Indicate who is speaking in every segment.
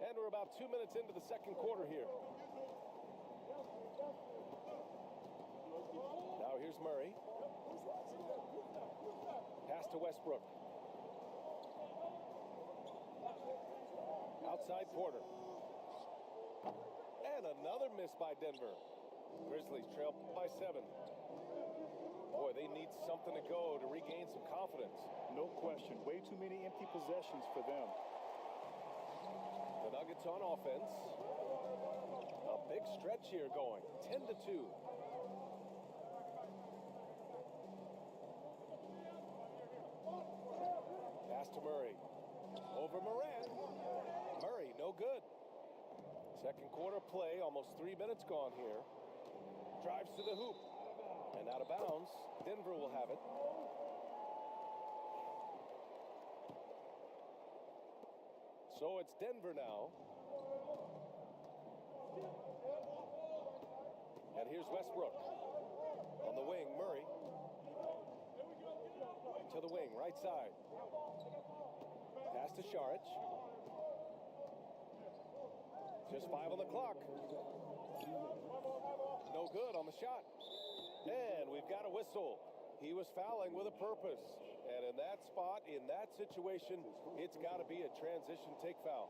Speaker 1: And we're about 2 minutes into the second quarter here. Now here's Murray. Pass to Westbrook. Outside Porter. And another miss by Denver. Grizzlies trail by 7. Boy, they need something to go to regain some confidence.
Speaker 2: No question. Way too many empty possessions for them.
Speaker 1: The Nuggets on offense. A big stretch here going. 10-2. Pass to Murray. Over Morant. Murray, no good. Second quarter play, almost 3 minutes gone here. Drives to the hoop. And out of bounds. Denver will have it. So it's Denver now. And here's Westbrook. On the wing, Murray. To the wing, right side. Pass to Šarić. Just 5 on the clock. No good on the shot. And we've got a whistle. He was fouling with a purpose. And in that spot, in that situation, it's got to be a transition take foul.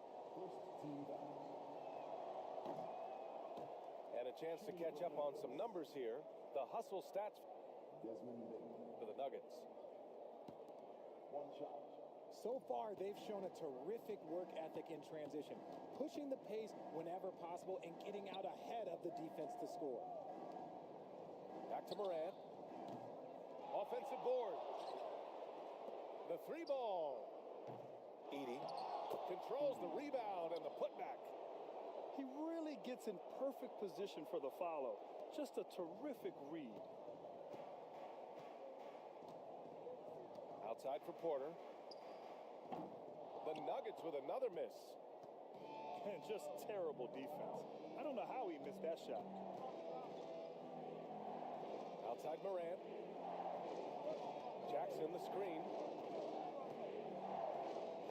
Speaker 1: And a chance to catch up on some numbers here. The hustle stats for the Nuggets.
Speaker 3: So far, they've shown a terrific work ethic in transition, pushing the pace whenever possible and getting out ahead of the defense to score.
Speaker 1: Back to Morant. Offensive board. The 3 ball. Edey controls the rebound and the putback.
Speaker 2: He really gets in perfect position for the follow. Just a terrific read.
Speaker 1: Outside for Porter. The Nuggets with another miss.
Speaker 2: And just terrible defense. I don't know how he missed that shot.
Speaker 1: Outside Morant. Jackson the screen.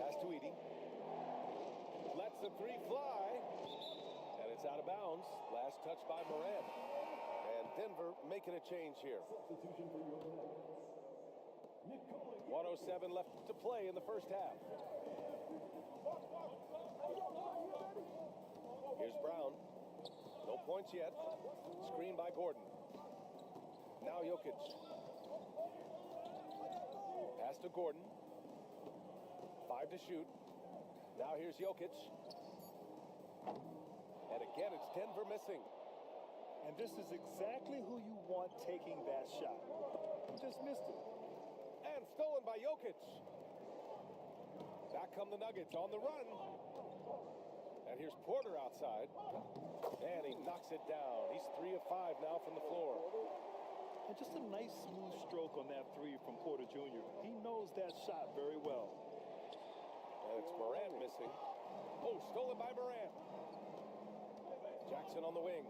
Speaker 1: Pass to Edey. Lets the 3 fly. And it's out of bounds. Last touch by Morant. And Denver making a change here. 1:07 left to play in the first half. Here's Brown. No points yet. Screen by Gordon. Now Jokic. Pass to Gordon. 5 to shoot. Now here's Jokic. And again, it's Denver missing.
Speaker 2: And this is exactly who you want taking that shot. He just missed it.
Speaker 1: And stolen by Jokic. Back come the Nuggets on the run. And here's Porter outside. And he knocks it down. He's 3 of 5 now from the floor.
Speaker 2: And just a nice smooth stroke on that 3 from Porter Jr. He knows that shot very well.
Speaker 1: And it's Morant missing. Oh, stolen by Morant. Jackson on the wing.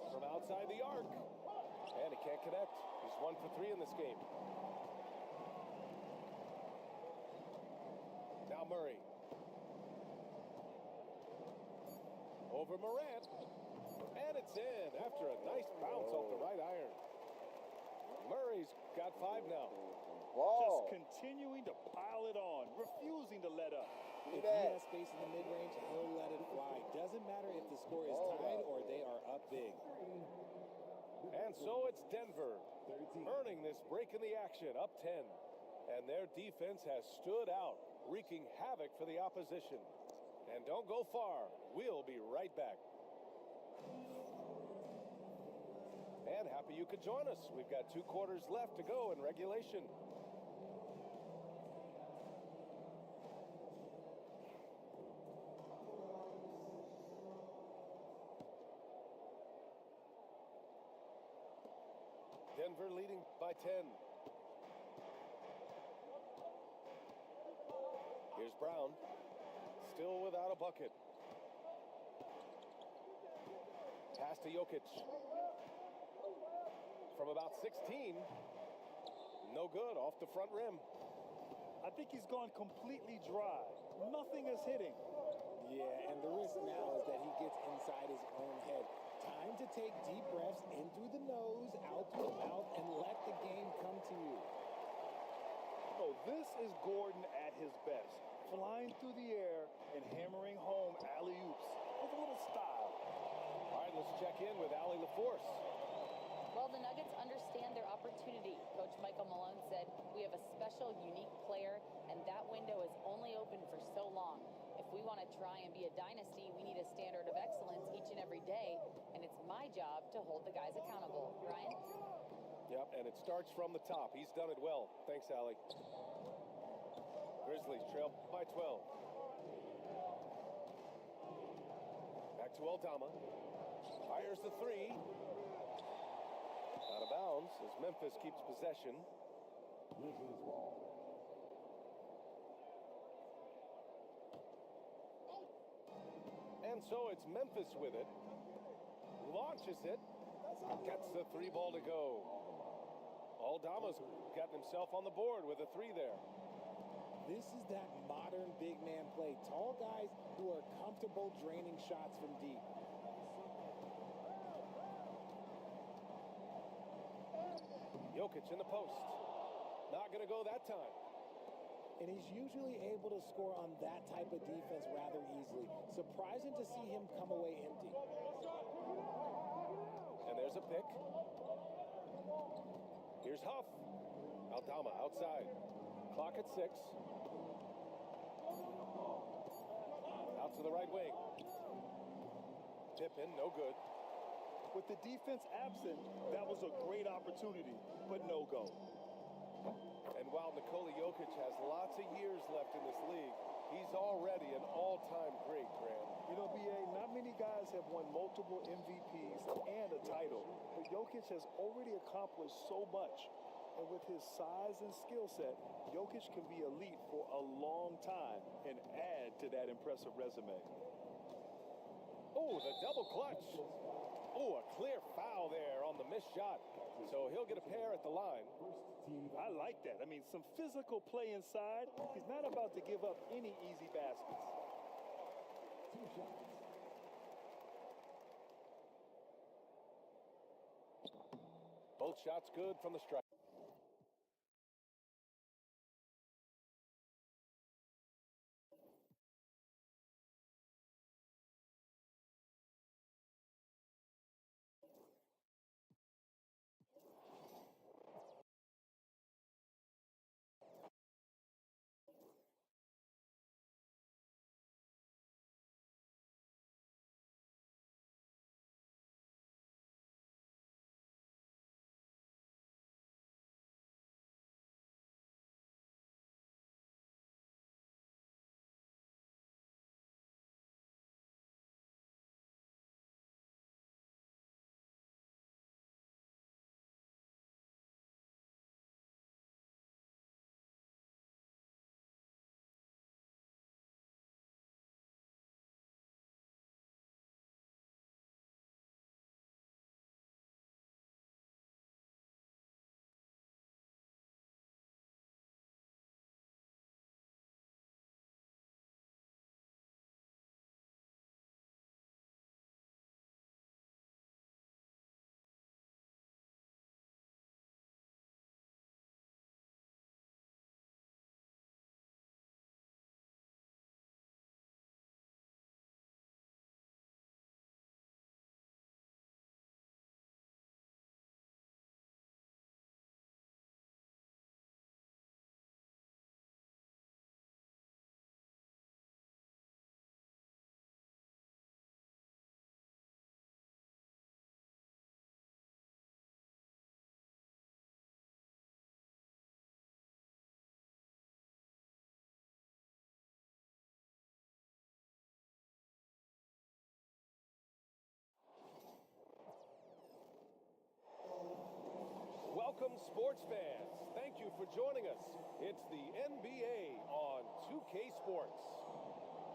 Speaker 1: From outside the arc. And he can't connect. He's 1 for 3 in this game. Now Murray. Over Morant. And it's in after a nice bounce off the right iron. Murray's got 5 now.
Speaker 2: Just continuing to pile it on, refusing to let up.
Speaker 3: If he has space in the mid-range, he'll let it fly. Doesn't matter if the score is tied or they are up big.
Speaker 1: And so it's Denver earning this break in the action, up 10. And their defense has stood out, wreaking havoc for the opposition. And don't go far. We'll be right back. And happy you could join us. We've got 2 quarters left to go in regulation. Denver leading by 10. Here's Brown. Still without a bucket. Pass to Jokic. From about 16. No good, off the front rim.
Speaker 2: I think he's gone completely dry. Nothing is hitting.
Speaker 3: Yeah, and the risk now is that he gets inside his own head. Time to take deep breaths in through the nose, out through the mouth, and let the game come to you.
Speaker 2: Oh, this is Gordon at his best. Flying through the air and hammering home alley-oops with a little style.
Speaker 1: All right, let's check in with Allie LaForce.
Speaker 4: Well, the Nuggets understand their opportunity. Coach Michael Malone said, "We have a special, unique player, and that window is only open for so long. If we want to try and be a dynasty, we need a standard of excellence each and every day, and it's my job to hold the guys accountable." Ryan?
Speaker 1: Yep, and it starts from the top. He's done it well. Thanks, Allie. Grizzlies trail by 12. Back to Aldama. Fires the three. Out of bounds as Memphis keeps possession. And so it's Memphis with it. Launches it. Gets the three ball to go. Aldama's gotten himself on the board with a three there.
Speaker 3: This is that modern big man play. Tall guys who are comfortable draining shots from deep.
Speaker 1: Jokic in the post. Not going to go that time.
Speaker 3: And he's usually able to score on that type of defense rather easily. Surprising to see him come away empty.
Speaker 1: And there's a pick. Here's Huff. Aldama outside. Clock at 6. Out to the right wing. Pippen, no good.
Speaker 2: With the defense absent, that was a great opportunity, but no go.
Speaker 1: And while Nikola Jokic has lots of years left in this league, he's already an all-time great, Grant.
Speaker 2: You know, B.A., not many guys have won multiple MVPs and a title, but Jokic has already accomplished so much. And with his size and skill set, Jokic can be elite for a long time and add to that impressive resume.
Speaker 1: Oh, the double clutch. Oh, a clear foul there on the missed shot. So he'll get a pair at the line.
Speaker 2: I like that. I mean, some physical play inside. He's not about to give up any easy baskets.
Speaker 1: Both shots good from the strike. Welcome, sports fans. Thank you for joining us. It's the NBA on 2K Sports.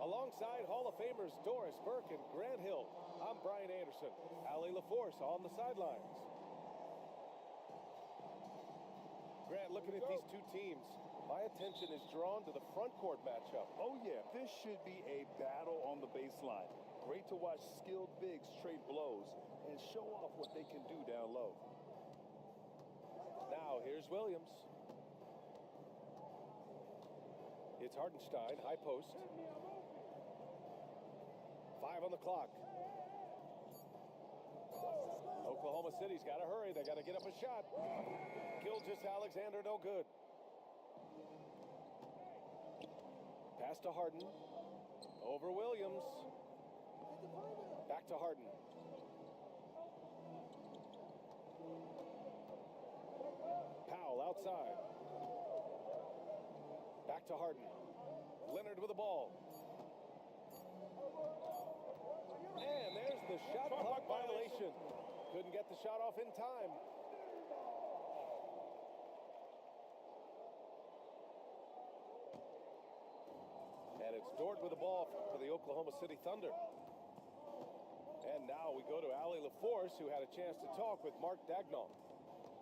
Speaker 1: Alongside Hall of Famers Doris Burke and Grant Hill, I'm Brian Anderson. Allie LaForce on the sidelines. Grant, looking at these two teams, My attention is drawn to the front court matchup.
Speaker 2: Oh, yeah, this should be a battle on the baseline. Great to watch skilled bigs trade blows and show off what they can do down low.
Speaker 1: Now here's Williams. It's Hartenstein, high post. 5 on the clock. Oklahoma City's got to hurry. They got to get up a shot. Gilgeous-Alexander, no good. Pass to Harden. Over Williams. Back to Harden. Powell outside. Back to Harden. Leonard with the ball. And there's the shot clock violation. Couldn't get the shot off in time. And it's Dort with the ball for the Oklahoma City Thunder. And now we go to Allie LaForce, who had a chance to talk with Mark Daigneault.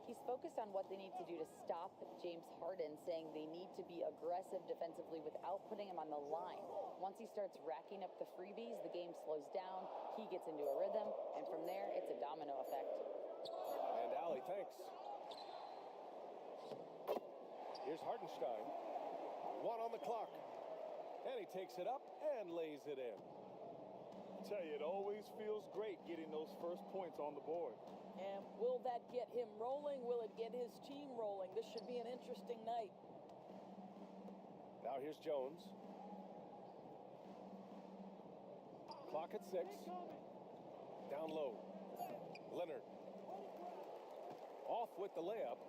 Speaker 4: He's focused on what they need to do to stop James Harden, saying they need to be aggressive defensively without putting him on the line. Once he starts racking up the freebies, the game slows down, he gets into a rhythm, and from there, it's a domino effect.
Speaker 1: And Allie, thanks. Here's Hartenstein. 1 on the clock. And he takes it up and lays it in.
Speaker 2: I tell you, it always feels great getting those first points on the board.
Speaker 5: And will that get him rolling? Will it get his team rolling? This should be an interesting night.
Speaker 1: Now here's Jones. Clock at 6. Down low. Leonard. Off with the layup.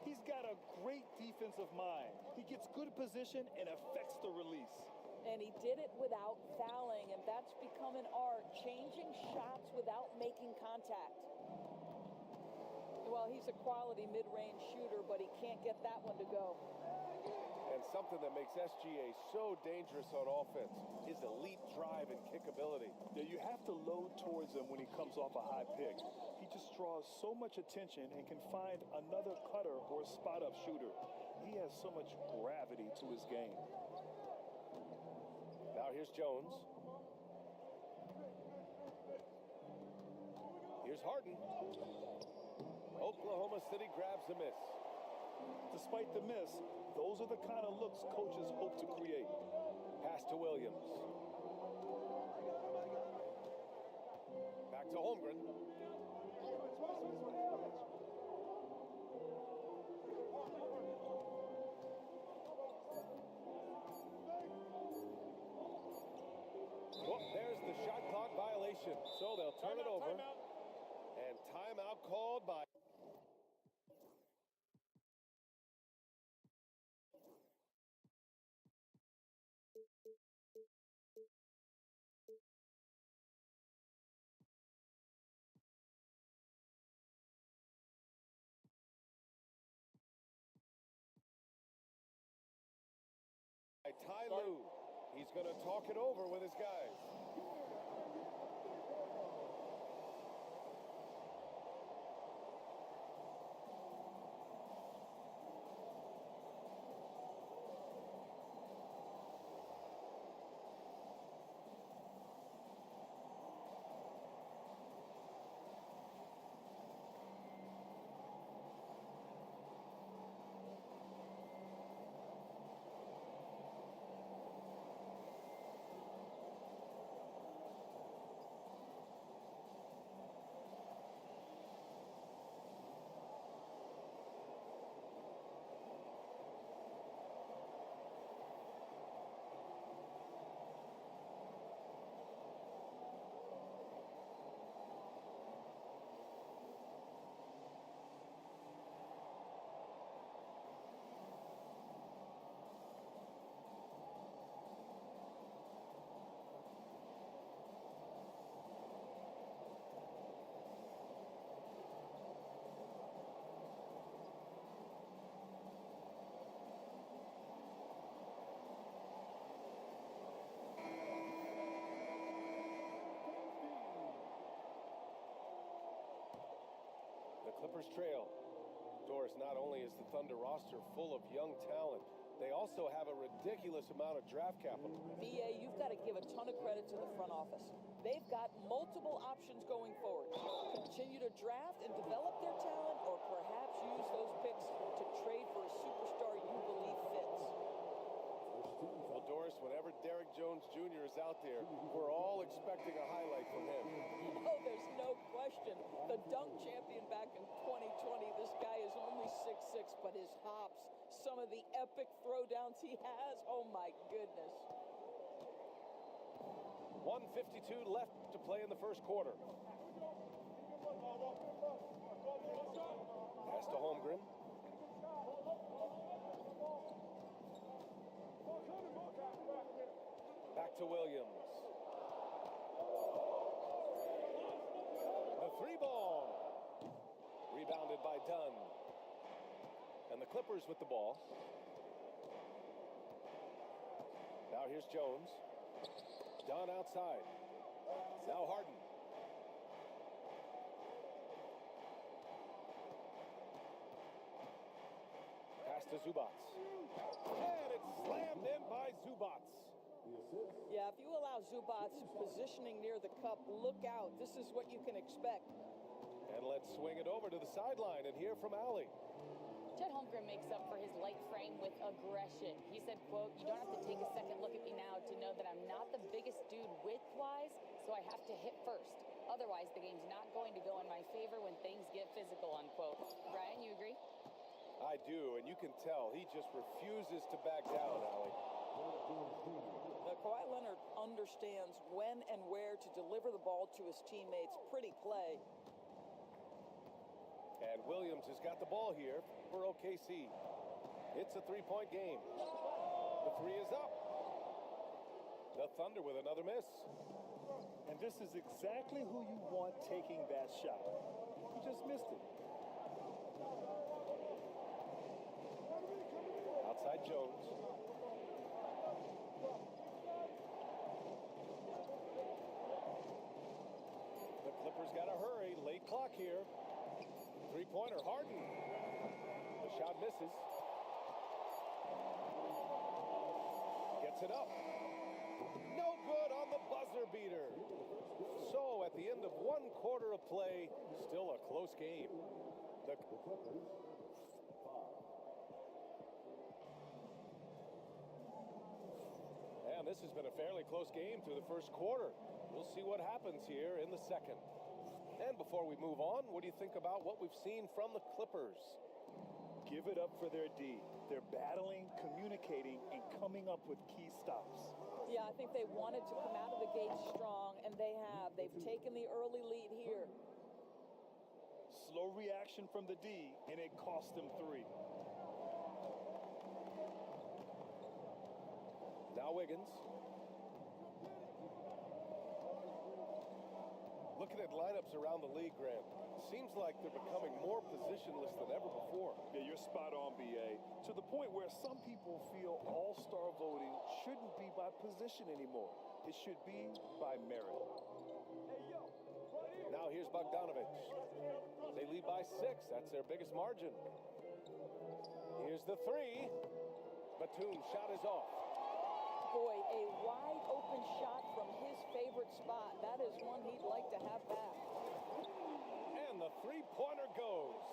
Speaker 2: He's got a great defensive mind. He gets good position and affects the release.
Speaker 5: And he did it without fouling, and that's become an art, changing shots without making contact. Well, he's a quality mid-range shooter, but he can't get that one to go.
Speaker 1: And something that makes SGA so dangerous on offense is elite drive and kick ability.
Speaker 2: Yeah, you have to load towards him when he comes off a high pick. He just draws so much attention and can find another cutter or spot-up shooter. He has so much gravity to his game.
Speaker 1: Now here's Jones. Here's Harden. Oklahoma City grabs the miss.
Speaker 2: Despite the miss, those are the kind of looks coaches hope to create.
Speaker 1: Pass to Williams. Back to Holmgren. Well, there's the shot clock violation. So they'll turn it over. And timeout called by... Ty Lue. He's going to talk it over with his guys. Clippers trail. Doris, not only is the Thunder roster full of young talent, they also have a ridiculous amount of draft capital.
Speaker 5: VA, you've got to give a ton of credit to the front office. They've got multiple options going forward. Continue to draft and develop their talent, or perhaps use those picks to trade for a superstar you believe fits.
Speaker 1: Well, Doris, whenever Derek Jones Jr. is out there, we're all expecting a highlight from him.
Speaker 5: Oh, there's no question. The dunk champion back in 2020. This guy is only 6'6", but his hops, some of the epic throwdowns he has, oh my goodness.
Speaker 1: 1:52 left to play in the first quarter. Pass to Holmgren. Back to Williams. The three ball. Rebounded by Dunn. And the Clippers with the ball. Now here's Jones. Dunn outside. Now Harden. Pass to Zubats. And it's slammed in by Zubats.
Speaker 5: Yeah, if you allow Zubats positioning near the cup, look out. This is what you can expect.
Speaker 1: And let's swing it over to the sideline and hear from Allie.
Speaker 4: Chet Holmgren makes up for his light frame with aggression. He said, quote, "You don't have to take a second look at me now to know that I'm not the biggest dude width-wise, so I have to hit first. Otherwise, the game's not going to go in my favor when things get physical," unquote. Brian, you agree?
Speaker 1: I do, and you can tell he just refuses to back down, Allie.
Speaker 5: Kawhi Leonard understands when and where to deliver the ball to his teammates. Pretty play.
Speaker 1: And Williams has got the ball here for OKC. It's a three-point game. The three is up. The Thunder with another miss.
Speaker 2: And this is exactly who you want taking that shot. He just missed it.
Speaker 1: Outside Jones. The Clippers got to hurry. Late clock here. Three-pointer, Harden. The shot misses. Gets it up. No good on the buzzer beater. So at the end of one quarter of play, still a close game. And this has been a fairly close game through the first quarter. We'll see what happens here in the second. And before we move on, what do you think about what we've seen from the Clippers?
Speaker 2: Give it up for their D. They're battling, communicating, and coming up with key stops.
Speaker 5: Yeah, I think they wanted to come out of the gate strong, and they have. They've taken the early lead here.
Speaker 2: Slow reaction from the D, and it cost them three.
Speaker 1: Now Wiggins. Looking at lineups around the league, Grant, seems like they're becoming more positionless than ever before.
Speaker 2: Yeah, you're spot on, BA. To the point where some people feel all-star voting shouldn't be by position anymore. It should be by merit.
Speaker 1: Now here's Bogdanovich. They lead by 6. That's their biggest margin. Here's the three. Batum shot is off.
Speaker 5: Boy, a wide open shot from his favorite spot. That is one he'd like to have back.
Speaker 1: And the three-pointer goes.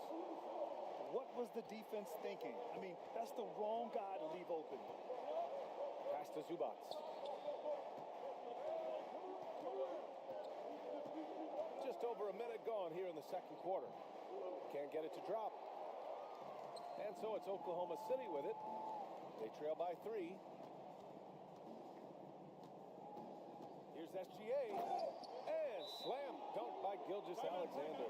Speaker 2: What was the defense thinking? I mean, that's the wrong guy to leave open.
Speaker 1: Pass to Zubats. Just over a minute gone here in the second quarter. Can't get it to drop. And so it's Oklahoma City with it. They trail by 3. Here's SGA. And slam dunk by Gilgeous-Alexander.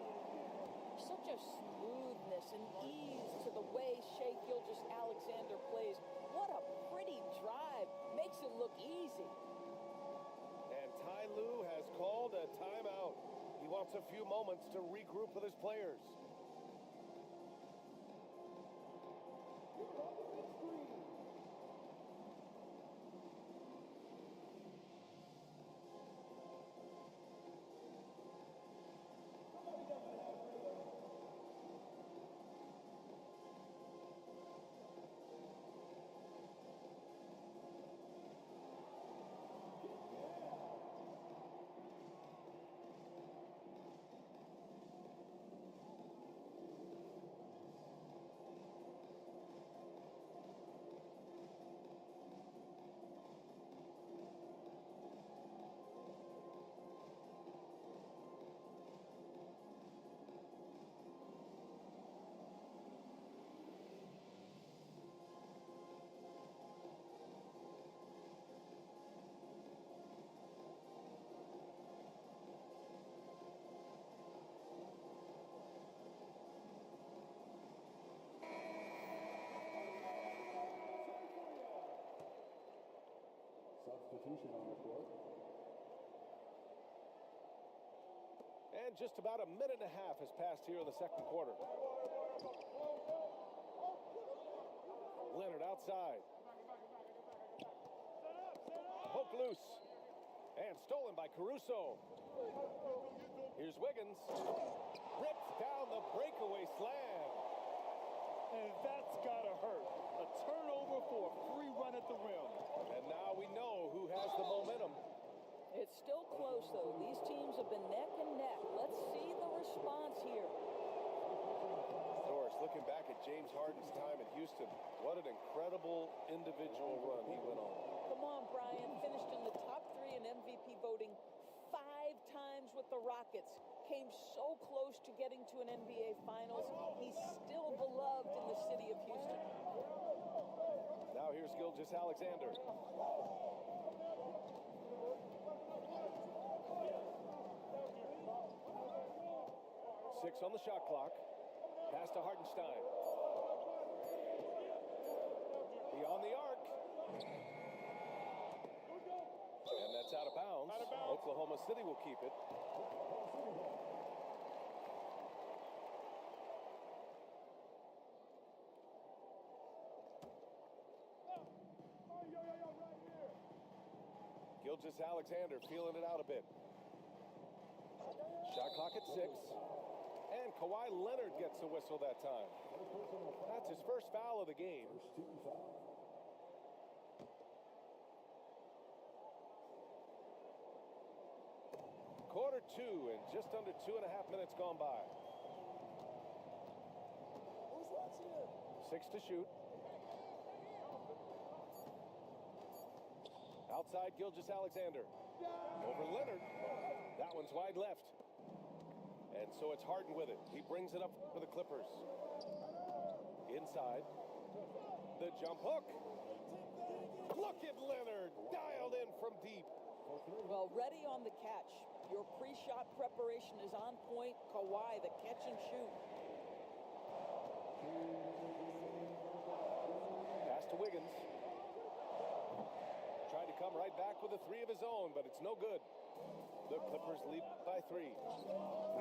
Speaker 5: Such a smoothness and ease to the way Shai Gilgeous-Alexander plays. What a pretty drive. Makes it look easy.
Speaker 1: And Ty Lue has called a timeout. He wants a few moments to regroup with his players. And just about a minute and a half has passed here in the second quarter. Leonard outside. Poked loose. And stolen by Caruso. Here's Wiggins. Rips down the breakaway slam.
Speaker 2: And that's gotta hurt. A turnover for a free run at the rim.
Speaker 1: And now we know who has the momentum.
Speaker 5: It's still close, though. These teams have been neck and neck. Let's see the response here.
Speaker 1: Doris, looking back at James Harden's time at Houston, what an incredible individual run he went on.
Speaker 5: Come on, Brian. Finished in the top 3 in MVP voting 5 times with the Rockets. Came so close to getting to an NBA Finals. He's still beloved in the city of Houston.
Speaker 1: Now here's Gilgeous-Alexander. Six on the shot clock. Pass to Hartenstein. Beyond the arc. And that's out of bounds. Oklahoma City will keep it. Gilgeous-Alexander feeling it out a bit. Shot clock at 6. And Kawhi Leonard gets a whistle that time. That's his first foul of the game. Quarter 2 and just under 2.5 minutes gone by. 6 to shoot. Outside Gilgeous-Alexander. Over Leonard. That one's wide left. And so it's Harden with it. He brings it up for the Clippers. Inside. The jump hook. Look at Leonard. Dialed in from deep.
Speaker 5: Well, ready on the catch. Your pre-shot preparation is on point. Kawhi, the catch and shoot.
Speaker 1: Pass to Wiggins. Tried to come right back with a 3 of his own, but it's no good. The Clippers lead by 3.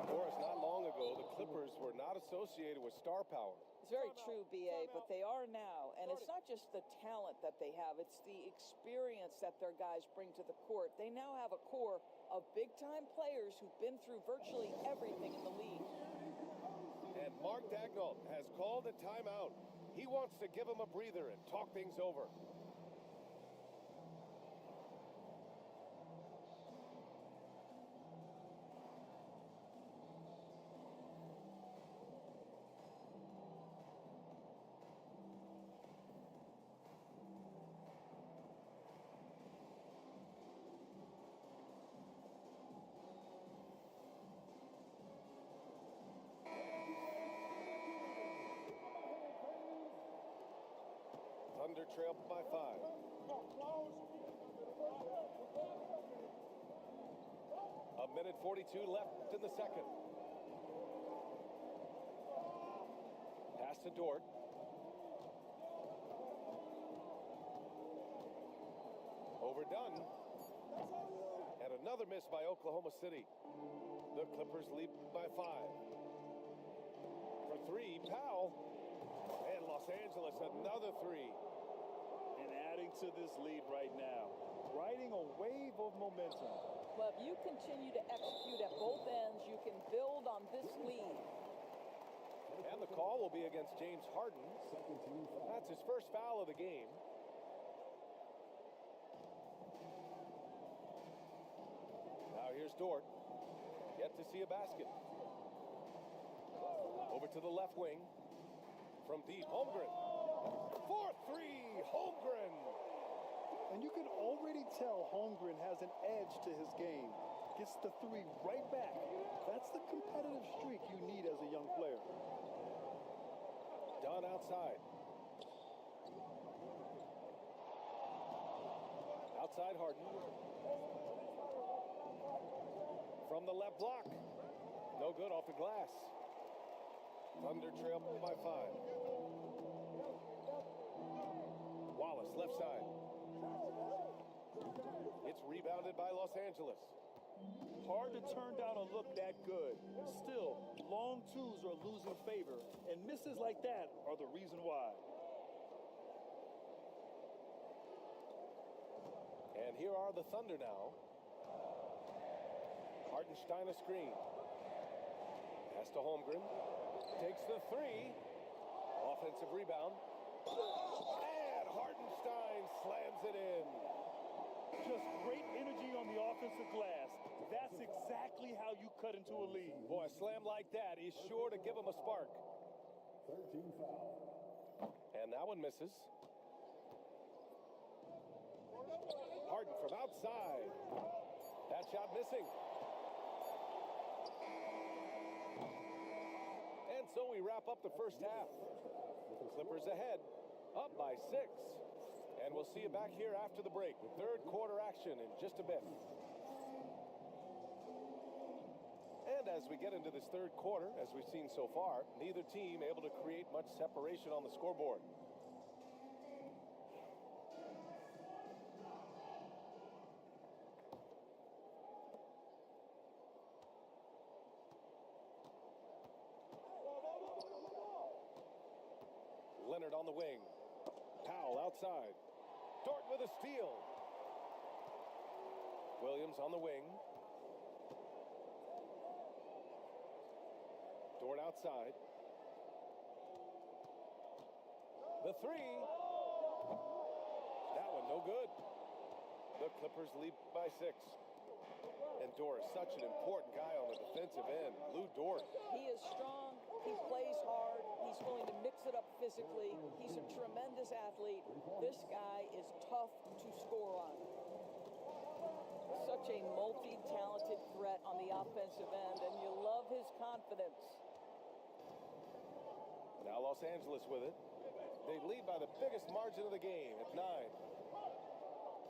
Speaker 1: Doris, not long ago, the Clippers were not associated with star power.
Speaker 5: It's very true, B.A., but they are now. And it's not just the talent that they have, it's the experience that their guys bring to the court. They now have a core of big-time players who've been through virtually everything in the league.
Speaker 1: And Mark Daigneault has called a timeout. He wants to give them a breather and talk things over. Thunder trail by 5. A minute 42 left in the second. Pass to Dort. Overdone. And another miss by Oklahoma City. The Clippers lead by 5. For 3, Powell. And Los Angeles, another 3.
Speaker 2: And adding to this lead right now. Riding a wave of momentum.
Speaker 5: Well, if you continue to execute at both ends, you can build on this lead.
Speaker 1: And the call will be against James Harden. That's his first foul of the game. Now here's Dort. Yet to see a basket. Over to the left wing. From deep, Holmgren. 4-3, Holmgren.
Speaker 2: And you can already tell Holmgren has an edge to his game. Gets the 3 right back. That's the competitive streak you need as a young player.
Speaker 1: Dunn outside. Outside Harden. From the left block. No good off the glass. Thunder trail by 5. Wallace left side. It's rebounded by Los Angeles.
Speaker 2: Hard to turn down a look that good. Still, long twos are losing favor, and misses like that are the reason why.
Speaker 1: And here are the Thunder now. Hartenstein a screen. Pass to Holmgren. Takes the three. Offensive rebound. And Hartenstein slams it in.
Speaker 2: Just great energy on the offensive glass. That's exactly how you cut into a lead.
Speaker 1: Boy, a slam like that is sure to give him a spark.
Speaker 6: 13 foul.
Speaker 1: And that one misses. Harden from outside. That shot missing. And so we wrap up the first half. Clippers ahead, up by 6. And we'll see you back here after the break. Third quarter action in just a bit. And as we get into this third quarter, as we've seen so far, neither team able to create much separation on the scoreboard. Leonard on the wing. Powell outside. Dort with a steal. Williams on the wing. Dort outside. The three. That one no good. The Clippers lead by 6. And Dort is such an important guy on the defensive end. Lou Dort.
Speaker 5: He is strong. He plays hard. He's willing to mix it up physically. He's a tremendous athlete. This guy is tough to score on. Such a multi-talented threat on the offensive end, and you love his confidence.
Speaker 1: Now Los Angeles with it. They lead by the biggest margin of the game at 9.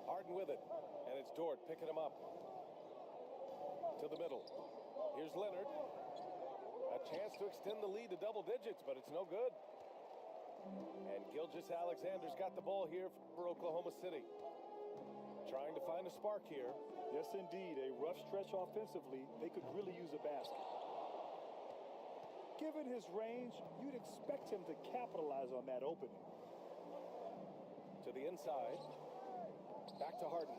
Speaker 1: Harden with it. And it's Dort picking him up. To the middle. Here's Leonard. A chance to extend the lead to double digits, but it's no good. And Gilgeous-Alexander's got the ball here for Oklahoma City. Trying to find a spark here.
Speaker 2: Yes, indeed. A rough stretch offensively. They could really use a basket. Given his range, you'd expect him to capitalize on that opening.
Speaker 1: To the inside. Back to Harden.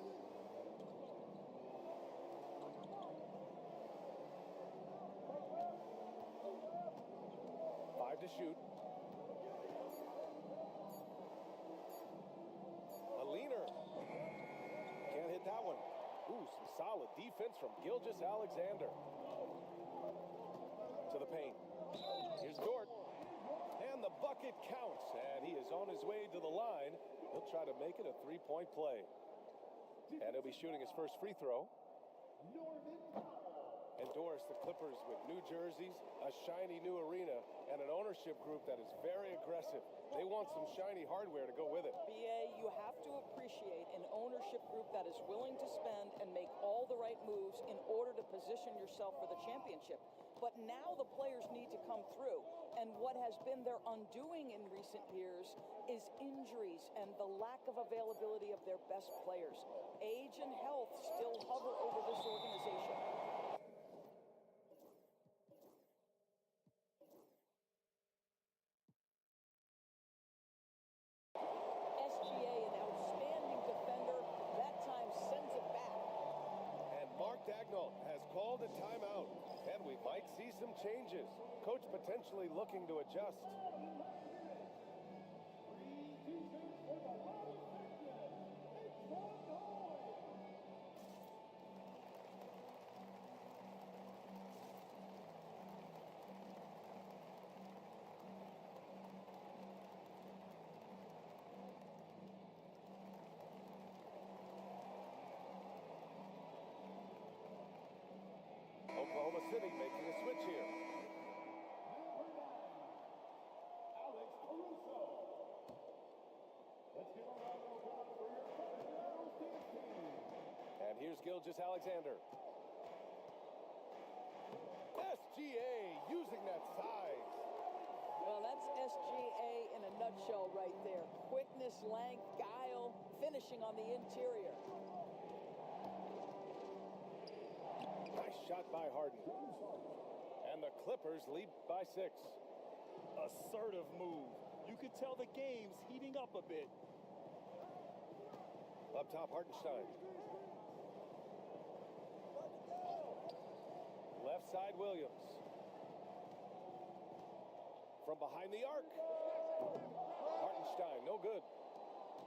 Speaker 1: To shoot. A leaner. Can't hit that one. Ooh, some solid defense from Gilgeous-Alexander. To the paint. Here's Dort. And the bucket counts. And he is on his way to the line. He'll try to make it a three-point play. And he'll be shooting his first free throw. Endorse the Clippers with new jerseys, a shiny new arena, and an ownership group that is very aggressive. They want some shiny hardware to go with it.
Speaker 5: BA, you have to appreciate an ownership group that is willing to spend and make all the right moves in order to position yourself for the championship. But now the players need to come through. And what has been their undoing in recent years is injuries and the lack of availability of their best players. Age and health still hover over this organization. SGA, an outstanding defender, that time sends it back.
Speaker 1: And Mark Daigneault has called a timeout. And we might see some changes. Coach potentially looking to adjust. Oklahoma City making a switch here.
Speaker 6: Alex Caruso. Let's give a round of applause for your Cardinals team.
Speaker 1: And here's Gilgeous-Alexander. SGA using that size.
Speaker 5: Well, that's SGA in a nutshell right there. Quickness, length, guile, finishing on the interior.
Speaker 1: Nice shot by Harden. And the Clippers lead by 6.
Speaker 2: Assertive move. You could tell the game's heating up a bit.
Speaker 1: Up top, Hartenstein. Left side, Williams. From behind the arc. Hartenstein, no good.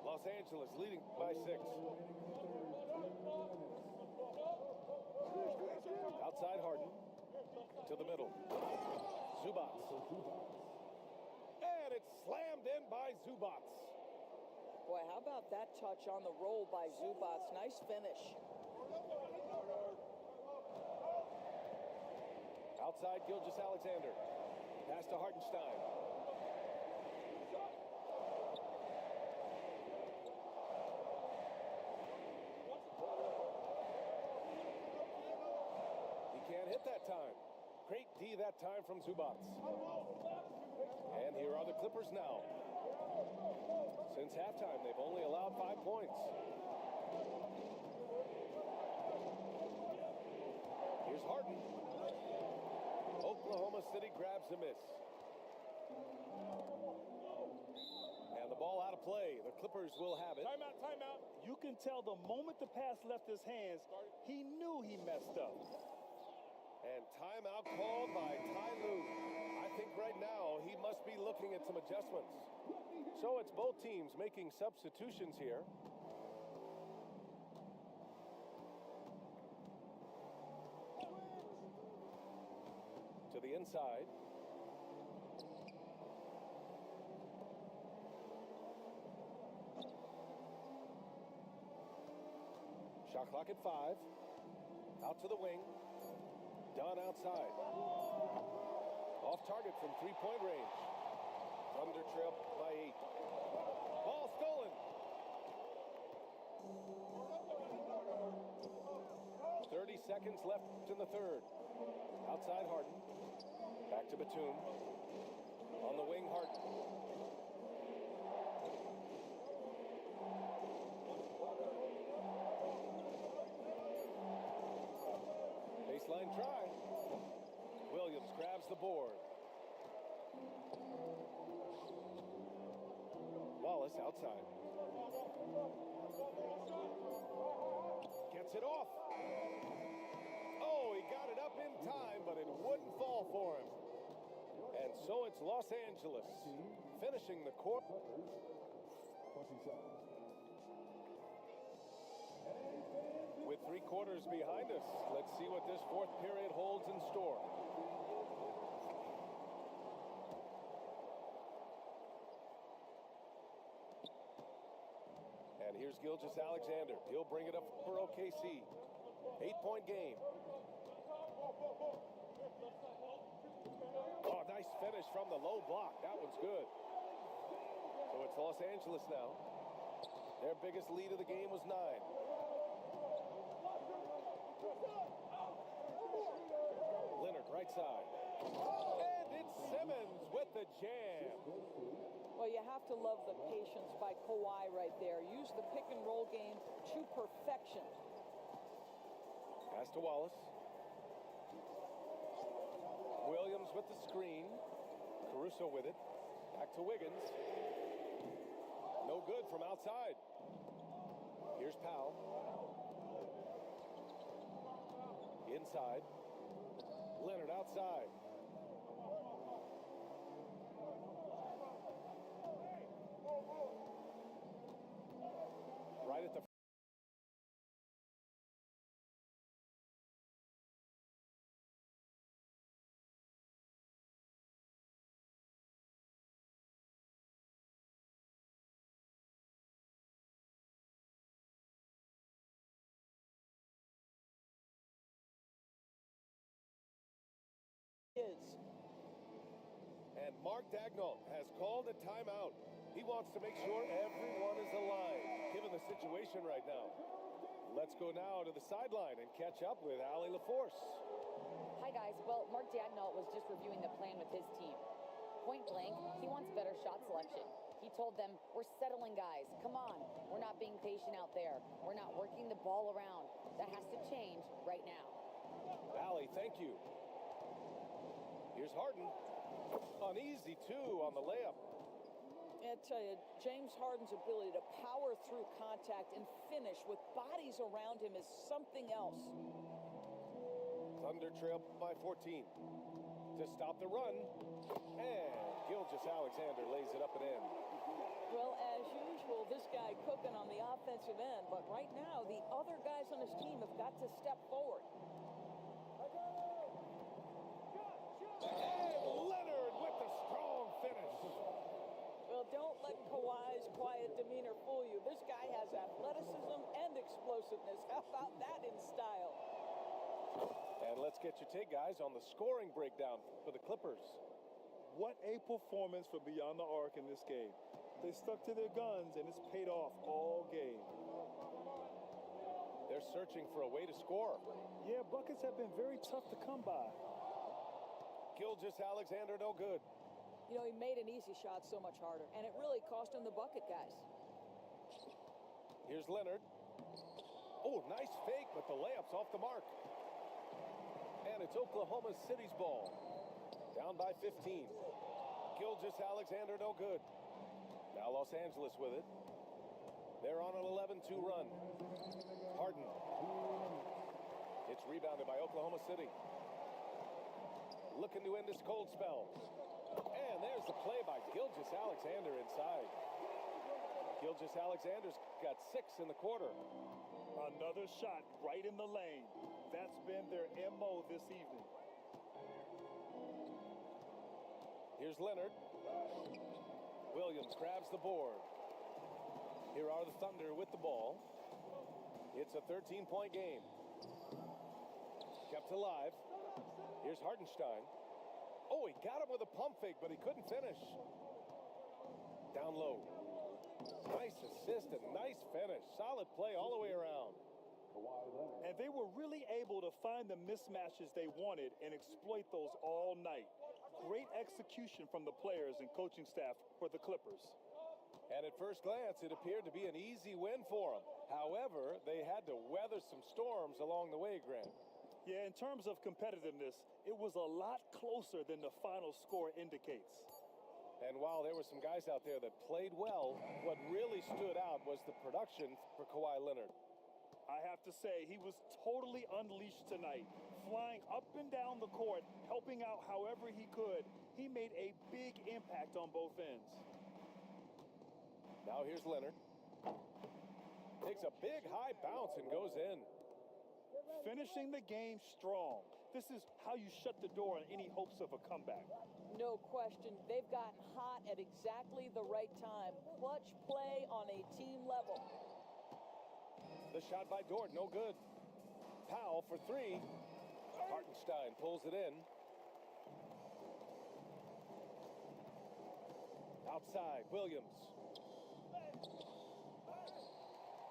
Speaker 1: Los Angeles leading by 6. Outside Harden. To the middle. Zubac. And it's slammed in by Zubac.
Speaker 5: Boy, how about that touch on the roll by Zubac? Nice finish.
Speaker 1: Outside Gilgeous-Alexander. Pass to Hartenstein. He can't hit that time. Great D that time from Zubac. And here are the Clippers now. Since halftime, they've only allowed 5 points. Here's Harden. Oklahoma City grabs a miss. And the ball out of play. The Clippers will have it.
Speaker 2: Timeout, timeout. You can tell the moment the pass left his hands, he knew he messed up.
Speaker 1: And timeout called by Ty Lue. I think right now he must be looking at some adjustments. So it's both teams making substitutions here. To the inside. Shot clock at 5. Out to the wing. Done outside. Off target from three-point range. Thunder trail by 8. Ball stolen. 30 seconds left in the third. Outside Harden. Back to Batum. On the wing, Harden. Baseline try. Williams grabs the board. Wallace outside. Gets it off. Oh, he got it up in time, but it wouldn't fall for him. And so it's Los Angeles finishing the quarter. With 3 quarters behind us, let's see what this fourth period holds in store. And here's Gilgeous-Alexander. He'll bring it up for OKC. 8-point game. Oh, nice finish from the low block. That one's good. So it's Los Angeles now. Their biggest lead of the game was 9. Leonard, right side. And it's Simmons with the jam.
Speaker 5: Well, you have to love the patience by Kawhi right there. Use the pick and roll game to perfection.
Speaker 1: Pass to Wallace. Williams with the screen. Caruso with it. Back to Wiggins. No good from outside. Here's Powell. Inside. Leonard outside. Right at the
Speaker 5: Is.
Speaker 1: And Mark Daigneault has called a timeout. He wants to make sure everyone is aligned, given the situation right now. Let's go now to the sideline and catch up with Allie LaForce.
Speaker 4: Hi, guys. Well, Mark Daigneault was just reviewing the plan with his team. Point blank, he wants better shot selection. He told them, we're settling, guys. Come on. We're not being patient out there. We're not working the ball around. That has to change right now.
Speaker 1: Valley, thank you. Here's Harden. Uneasy, too, on the layup.
Speaker 5: I tell you, James Harden's ability to power through contact and finish with bodies around him is something else.
Speaker 1: Thunder trail by 14. To stop the run. And Gilgeous-Alexander lays it up and in.
Speaker 5: Well, as usual, this guy cooking on the offensive end, but right now, the other guys on his team have got to step forward.
Speaker 1: And Leonard with the strong finish.
Speaker 5: Well, don't let Kawhi's quiet demeanor fool you. This guy has athleticism and explosiveness. How about that in style?
Speaker 1: And let's get your take, guys, on the scoring breakdown for the Clippers.
Speaker 2: What a performance for Beyond the Arc in this game. They stuck to their guns, and it's paid off all game.
Speaker 1: They're searching for a way to score.
Speaker 2: Yeah, buckets have been very tough to come by.
Speaker 1: Gilgeous-Alexander, no good.
Speaker 5: You know, he made an easy shot so much harder, and it really cost him the bucket, guys.
Speaker 1: Here's Leonard. Oh, nice fake, but the layup's off the mark. And it's Oklahoma City's ball. Down by 15. Gilgeous-Alexander, no good. Now Los Angeles with it. They're on an 11-2 run. Harden. It's rebounded by Oklahoma City. Looking to end this cold spell. And there's the play by Gilgeous-Alexander inside. Gilgeous-Alexander's got 6 in the quarter.
Speaker 2: Another shot right in the lane. That's been their MO this evening.
Speaker 1: Here's Leonard. Williams grabs the board. Here are the Thunder with the ball. It's a 13-point game. Kept alive. Here's Hardenstein. Oh, he got him with a pump fake, but he couldn't finish. Down low. Nice assist and nice finish. Solid play all the way around.
Speaker 2: And they were really able to find the mismatches they wanted and exploit those all night. Great execution from the players and coaching staff for the Clippers.
Speaker 1: And at first glance, it appeared to be an easy win for them. However, they had to weather some storms along the way, Grant.
Speaker 2: Yeah, in terms of competitiveness, it was a lot closer than the final score indicates.
Speaker 1: And while there were some guys out there that played well, what really stood out was the production for Kawhi Leonard.
Speaker 2: I have to say, he was totally unleashed tonight, flying up and down the court, helping out however he could. He made a big impact on both ends.
Speaker 1: Now here's Leonard. Takes a big high bounce and goes in.
Speaker 2: Finishing the game strong. This is how you shut the door on any hopes of a comeback.
Speaker 5: No question. They've gotten hot at exactly the right time. Clutch play on a team level.
Speaker 1: The shot by Dort, no good. Powell for 3. Hartenstein pulls it in. Outside, Williams.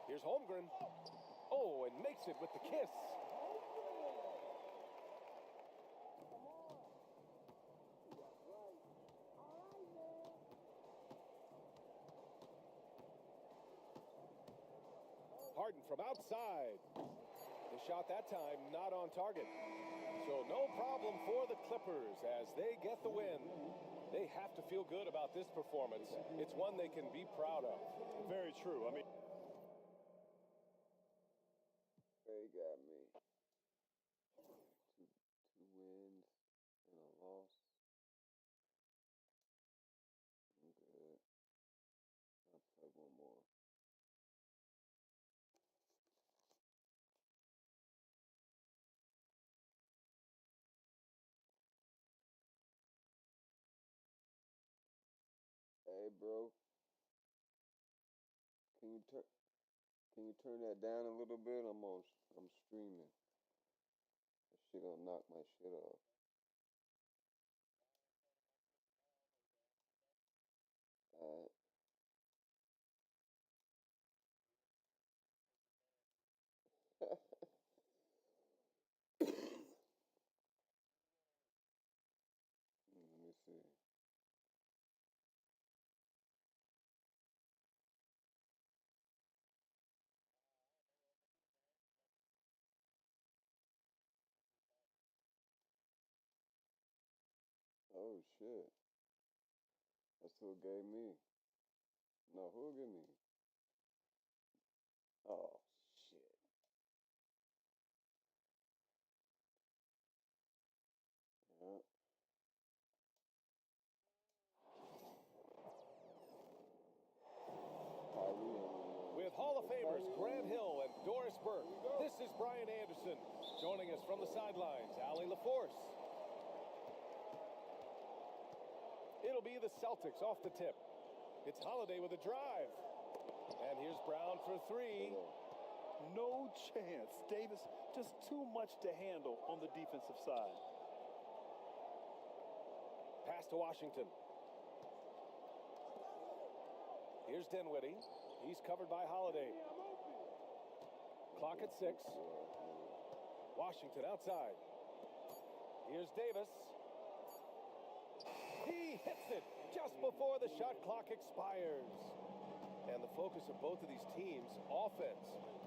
Speaker 1: Here's Holmgren. Oh, and makes it with the kiss. Harden from outside. The shot that time not on target. So no problem for the Clippers as they get the win. They have to feel good about this performance. It's one they can be proud of.
Speaker 2: Very true. I mean,
Speaker 7: They got me. Two wins and a loss. I'm good. I'll play one more. Hey, bro. Can you turn that down a little bit? I'm streaming. That shit gonna knock my shit off. Alright. Let me see. Oh, shit. That's who it gave me. No, who it gave me? Oh, shit. Yeah.
Speaker 1: With Hall of Famers Grant Hill and Doris Burke, this is Brian Anderson. Joining us from the sidelines, Allie LaForce. It'll be the Celtics off the tip. It's Holiday with a drive. And here's Brown for three.
Speaker 2: No chance. Davis, just too much to handle on the defensive side.
Speaker 1: Pass to Washington. Here's Dinwiddie. He's covered by Holiday. Clock at 6. Washington outside. Here's Davis. He hits it just before the shot clock expires. And the focus of both of these teams, offense.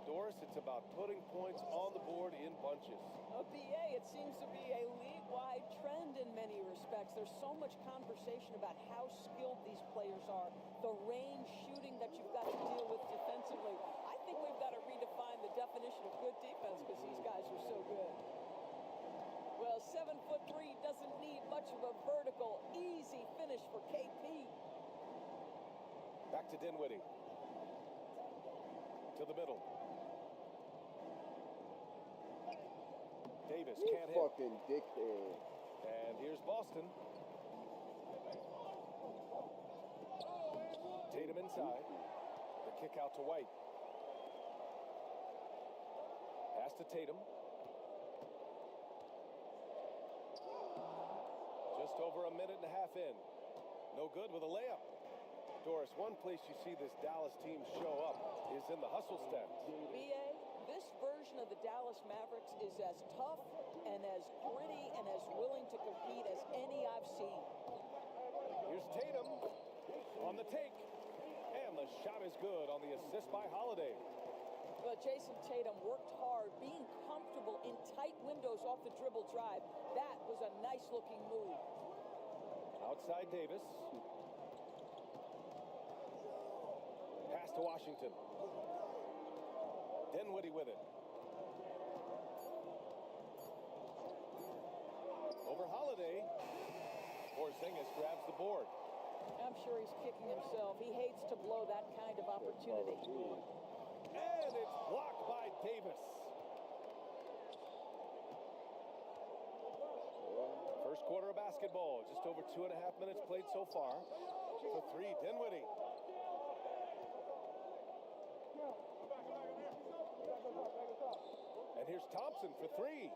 Speaker 1: Doris, it's about putting points on the board in bunches.
Speaker 5: BA, it seems to be a league-wide trend in many respects. There's so much conversation about how skilled these players are, the range shooting that you've got to deal with defensively. I think we've got to redefine the definition of good defense because these guys are so good. Well, 7'3" doesn't need much of a vertical, easy finish for KP.
Speaker 1: Back to Dinwiddie. To the middle. Davis
Speaker 7: You
Speaker 1: can't hit.
Speaker 7: fucking dickhead.
Speaker 1: And here's Boston. Tatum inside. The kick out to White. Pass to Tatum. Just over a minute and a half in. No good with a layup. Doris, one place you see this Dallas team show up is in the hustle stats.
Speaker 5: BA, this version of the Dallas Mavericks is as tough and as gritty and as willing to compete as any I've seen.
Speaker 1: Here's Tatum on the take. And the shot is good on the assist by Holiday.
Speaker 5: But Jason Tatum worked hard, being comfortable in tight windows off the dribble drive. That was a nice-looking move.
Speaker 1: Outside Davis. Pass to Washington. Dinwiddie with it. Over Holiday. Porzingis grabs the board.
Speaker 5: I'm sure he's kicking himself. He hates to blow that kind of opportunity.
Speaker 1: And it's blocked by Davis. First quarter of basketball. Just over 2.5 minutes played so far. For three, Dinwiddie. And here's Thompson for three.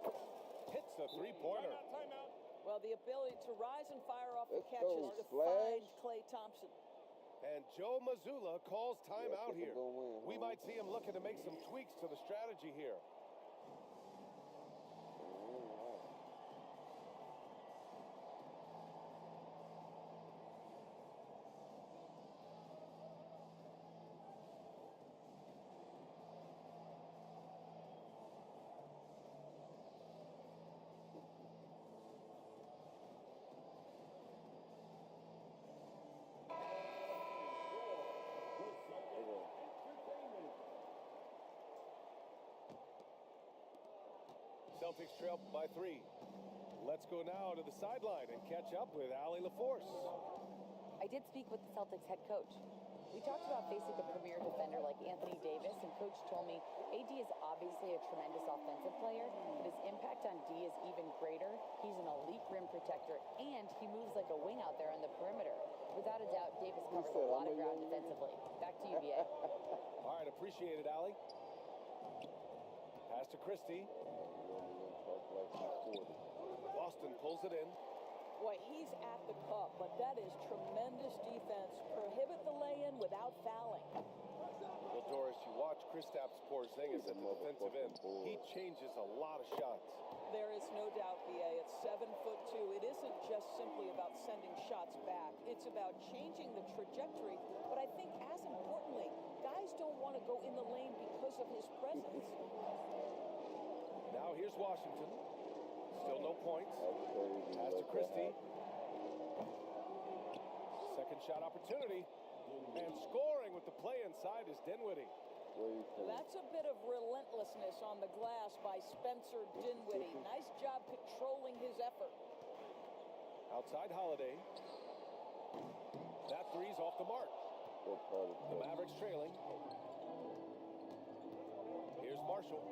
Speaker 1: Hits the three-pointer.
Speaker 5: Well, the ability to rise and fire off the catches defined Klay Thompson.
Speaker 1: And Joe Mazzulla calls timeout here. We might see him looking to make some tweaks to the strategy here. Celtics trail by 3. Let's go now to the sideline and catch up with Allie LaForce.
Speaker 4: I did speak with the Celtics head coach. We talked about facing a premier defender like Anthony Davis, and coach told me AD is obviously a tremendous offensive player, but his impact on D is even greater. He's an elite rim protector, and he moves like a wing out there on the perimeter. Without a doubt, Davis covers a lot of ground defensively. Back to you, BA.
Speaker 1: All right, appreciate it, Allie. Pass to Christie. Boston pulls it in.
Speaker 5: Boy, he's at the cup, but that is tremendous defense. Prohibit the lay-in without fouling.
Speaker 1: Well, Doris, you watch Kristaps Porzingis at the defensive end. He changes a lot of shots.
Speaker 5: There is no doubt, BA. It's 7'2". It isn't just simply about sending shots back. It's about changing the trajectory. But I think as importantly, guys don't want to go in the lane because of his presence.
Speaker 1: Now here's Washington. Still no points. Pass to Christie. shot opportunity. And scoring with the play inside is Dinwiddie.
Speaker 5: That's a bit of relentlessness on the glass by Spencer Dinwiddie. Nice job controlling his effort.
Speaker 1: Outside Holiday. That three's off the mark. The Mavericks trailing. Here's Marshall.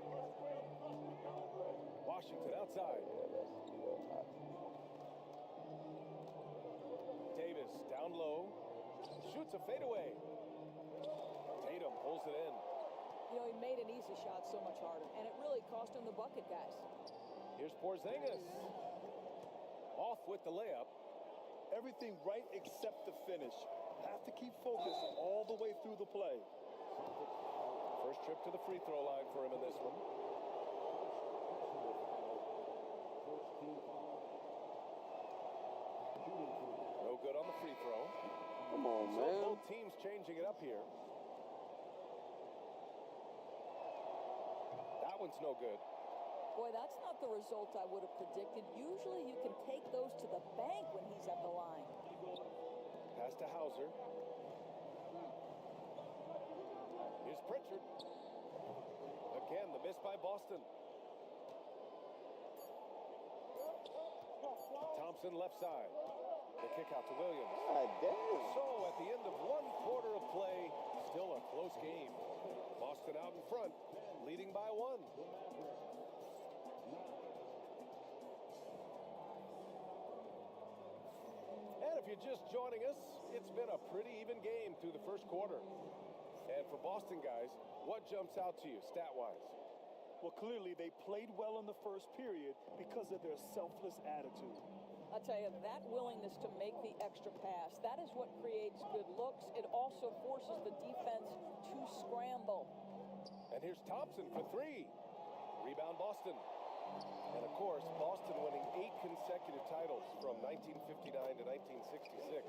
Speaker 1: Washington outside. Davis down low. Shoots a fadeaway. Tatum pulls it in.
Speaker 5: You know, he made an easy shot so much harder, and it really cost him the bucket, guys.
Speaker 1: Here's Porzingis. Off with the layup.
Speaker 2: Everything right except the finish. Have to keep focused all the way through the play.
Speaker 1: First trip to the free throw line for him in this one. No good on the free throw.
Speaker 7: Come on,
Speaker 1: So
Speaker 7: man.
Speaker 1: both teams changing it up here. That one's no good.
Speaker 5: Boy, that's not the result I would have predicted. Usually you can take those to the bank when he's at the line.
Speaker 1: Pass to Hauser. Here's Pritchard. Again, the miss by Boston. Thompson left side. The kick out to Williams.
Speaker 7: God damn.
Speaker 1: So at the end of one quarter of play, still a close game. Boston out in front, leading by one. And if you're just joining us, it's been a pretty even game through the first quarter. And for Boston guys, what jumps out to you stat-wise?
Speaker 2: Well, clearly they played well in the first period because of their selfless attitude.
Speaker 5: I'll tell you, that willingness to make the extra pass, that is what creates good looks. It also forces the defense to scramble.
Speaker 1: And here's Thompson for three. Rebound Boston. And of course, Boston winning 8 consecutive titles from 1959 to 1966.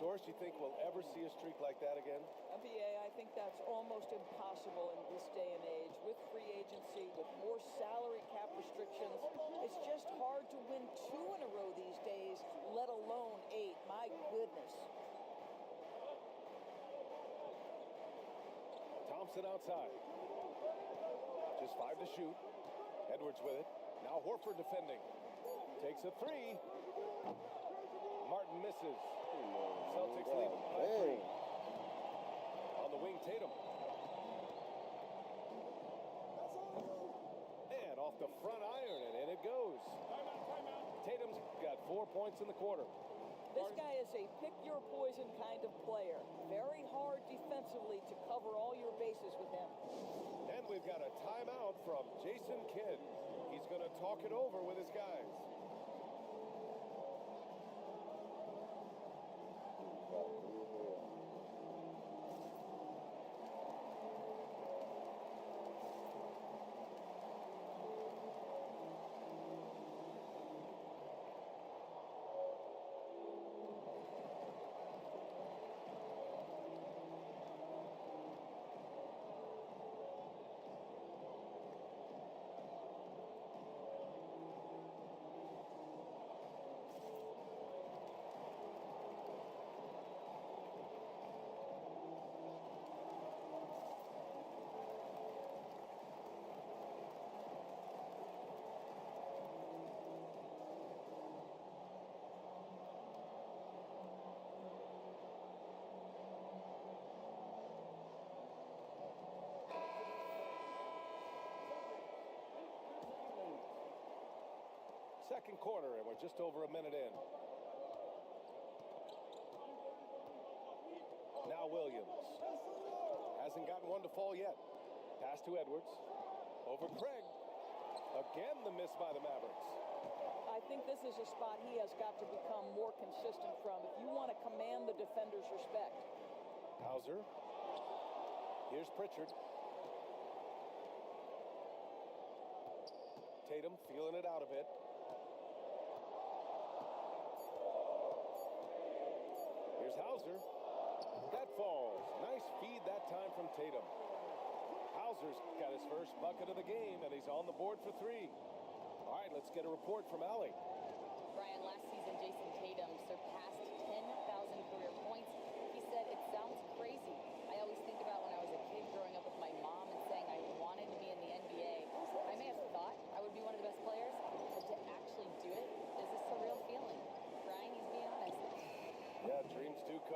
Speaker 1: Doris, you think we'll ever see a streak like that again?
Speaker 5: NBA, I think that's almost impossible in this day and age. With free agency, with more salary cap restrictions, it's just hard to win 2 in a row these days, let alone 8. My goodness.
Speaker 1: Thompson outside. Just 5 to shoot. Edwards with it. Now Horford defending. Takes a three. Martin misses. Celtics lead by 3. On the wing, Tatum. And off the front iron, and in it goes. Tatum's got 4 points in the quarter.
Speaker 5: This guy is a pick-your-poison kind of player. Very hard defensively to cover all your bases with him.
Speaker 1: And we've got a timeout from Jason Kidd. He's going to talk it over with his guys. Second quarter, and we're just over a minute in. Now Williams. Hasn't gotten one to fall yet. Pass to Edwards. Over Craig. Again, the miss by the Mavericks.
Speaker 5: I think this is a spot he has got to become more consistent from if you want to command the defender's respect.
Speaker 1: Hauser. Here's Pritchard. Tatum feeling it out a bit. Here's Hauser. That falls. Nice feed that time from Tatum. Hauser's got his first bucket of the game, and he's on the board for 3. All right, let's get a report from Allie.
Speaker 4: Brian, last season, Jason Tatum surpassed 10,000 career points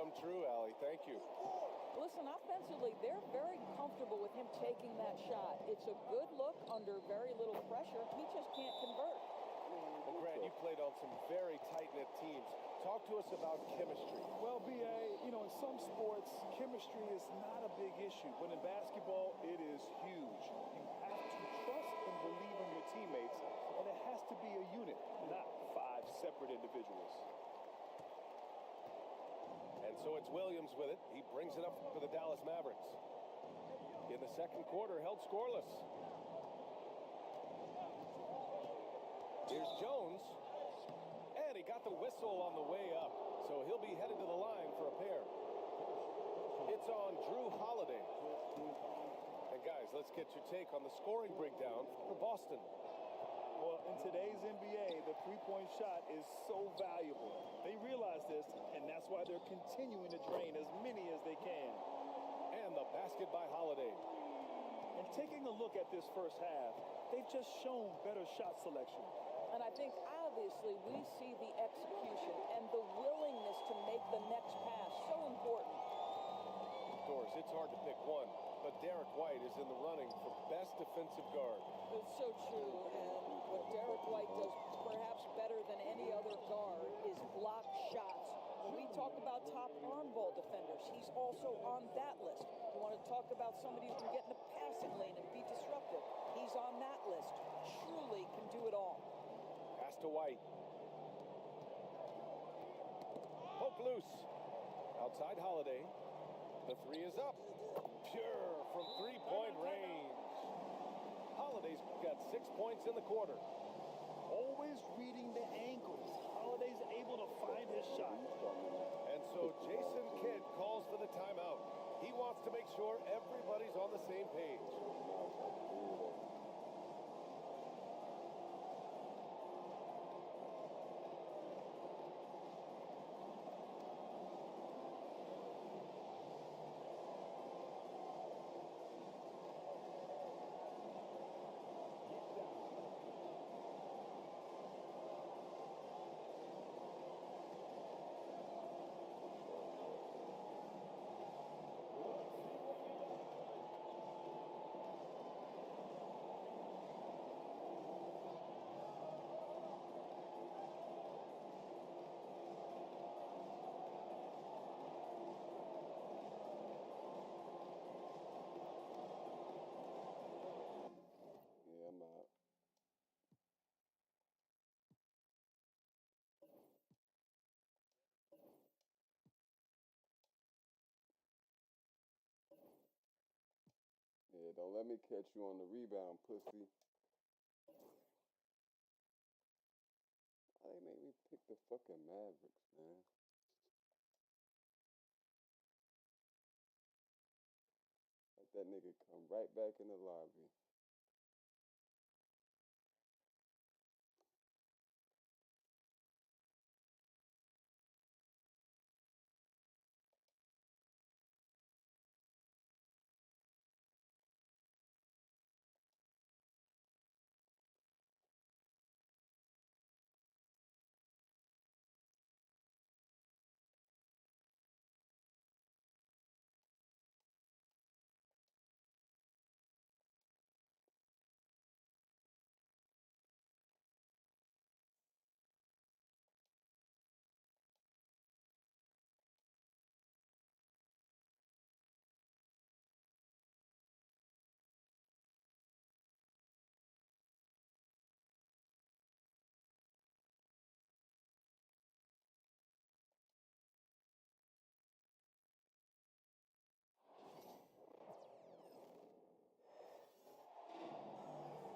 Speaker 1: come true, Allie. Thank you.
Speaker 5: Listen, offensively, they're very comfortable with him taking that shot. It's a good look under very little pressure. He just can't convert.
Speaker 1: And Grant, you played on some very tight-knit teams. Talk to us about chemistry.
Speaker 2: Well, BA, in some sports, chemistry is not a big issue. But in basketball, it is huge. You have to trust and believe in your teammates, and it has to be a unit, not 5 separate individuals.
Speaker 1: And so it's Williams with it. He brings it up for the Dallas Mavericks. In the second quarter, held scoreless. Here's Jones. And he got the whistle on the way up. So he'll be headed to the line for a pair. It's on Drew Holiday. And guys, let's get your take on the scoring breakdown for Boston.
Speaker 2: Well, in today's NBA, the three-point shot is so valuable. They realize this, and that's why they're continuing to drain as many as they can.
Speaker 1: And the basket by Holiday.
Speaker 2: And taking a look at this first half, they've just shown better shot selection.
Speaker 5: And I think, obviously, we see the execution and the willingness to make the next pass so important.
Speaker 1: Doris, it's hard to pick one, but Derek White is in the running for best defensive guard.
Speaker 5: It's so true, and what Derek White does perhaps better than any other guard is block shots. When we talk about top arm ball defenders, he's also on that list. You want to talk about somebody who can get in the passing lane and be disruptive, he's on that list. Truly can do it all.
Speaker 1: Pass to White. Poke loose. Outside Holiday. The three is up. Pure from three-point range. Holiday's got 6 points in the quarter.
Speaker 2: Always reading the angles. Holiday's able to find his shot.
Speaker 1: And so Jason Kidd calls for the timeout. He wants to make sure everybody's on the same page.
Speaker 7: Yeah, don't let me catch you on the rebound, pussy. Why they make me pick the fucking Mavericks, man? Let that nigga come right back in the lobby.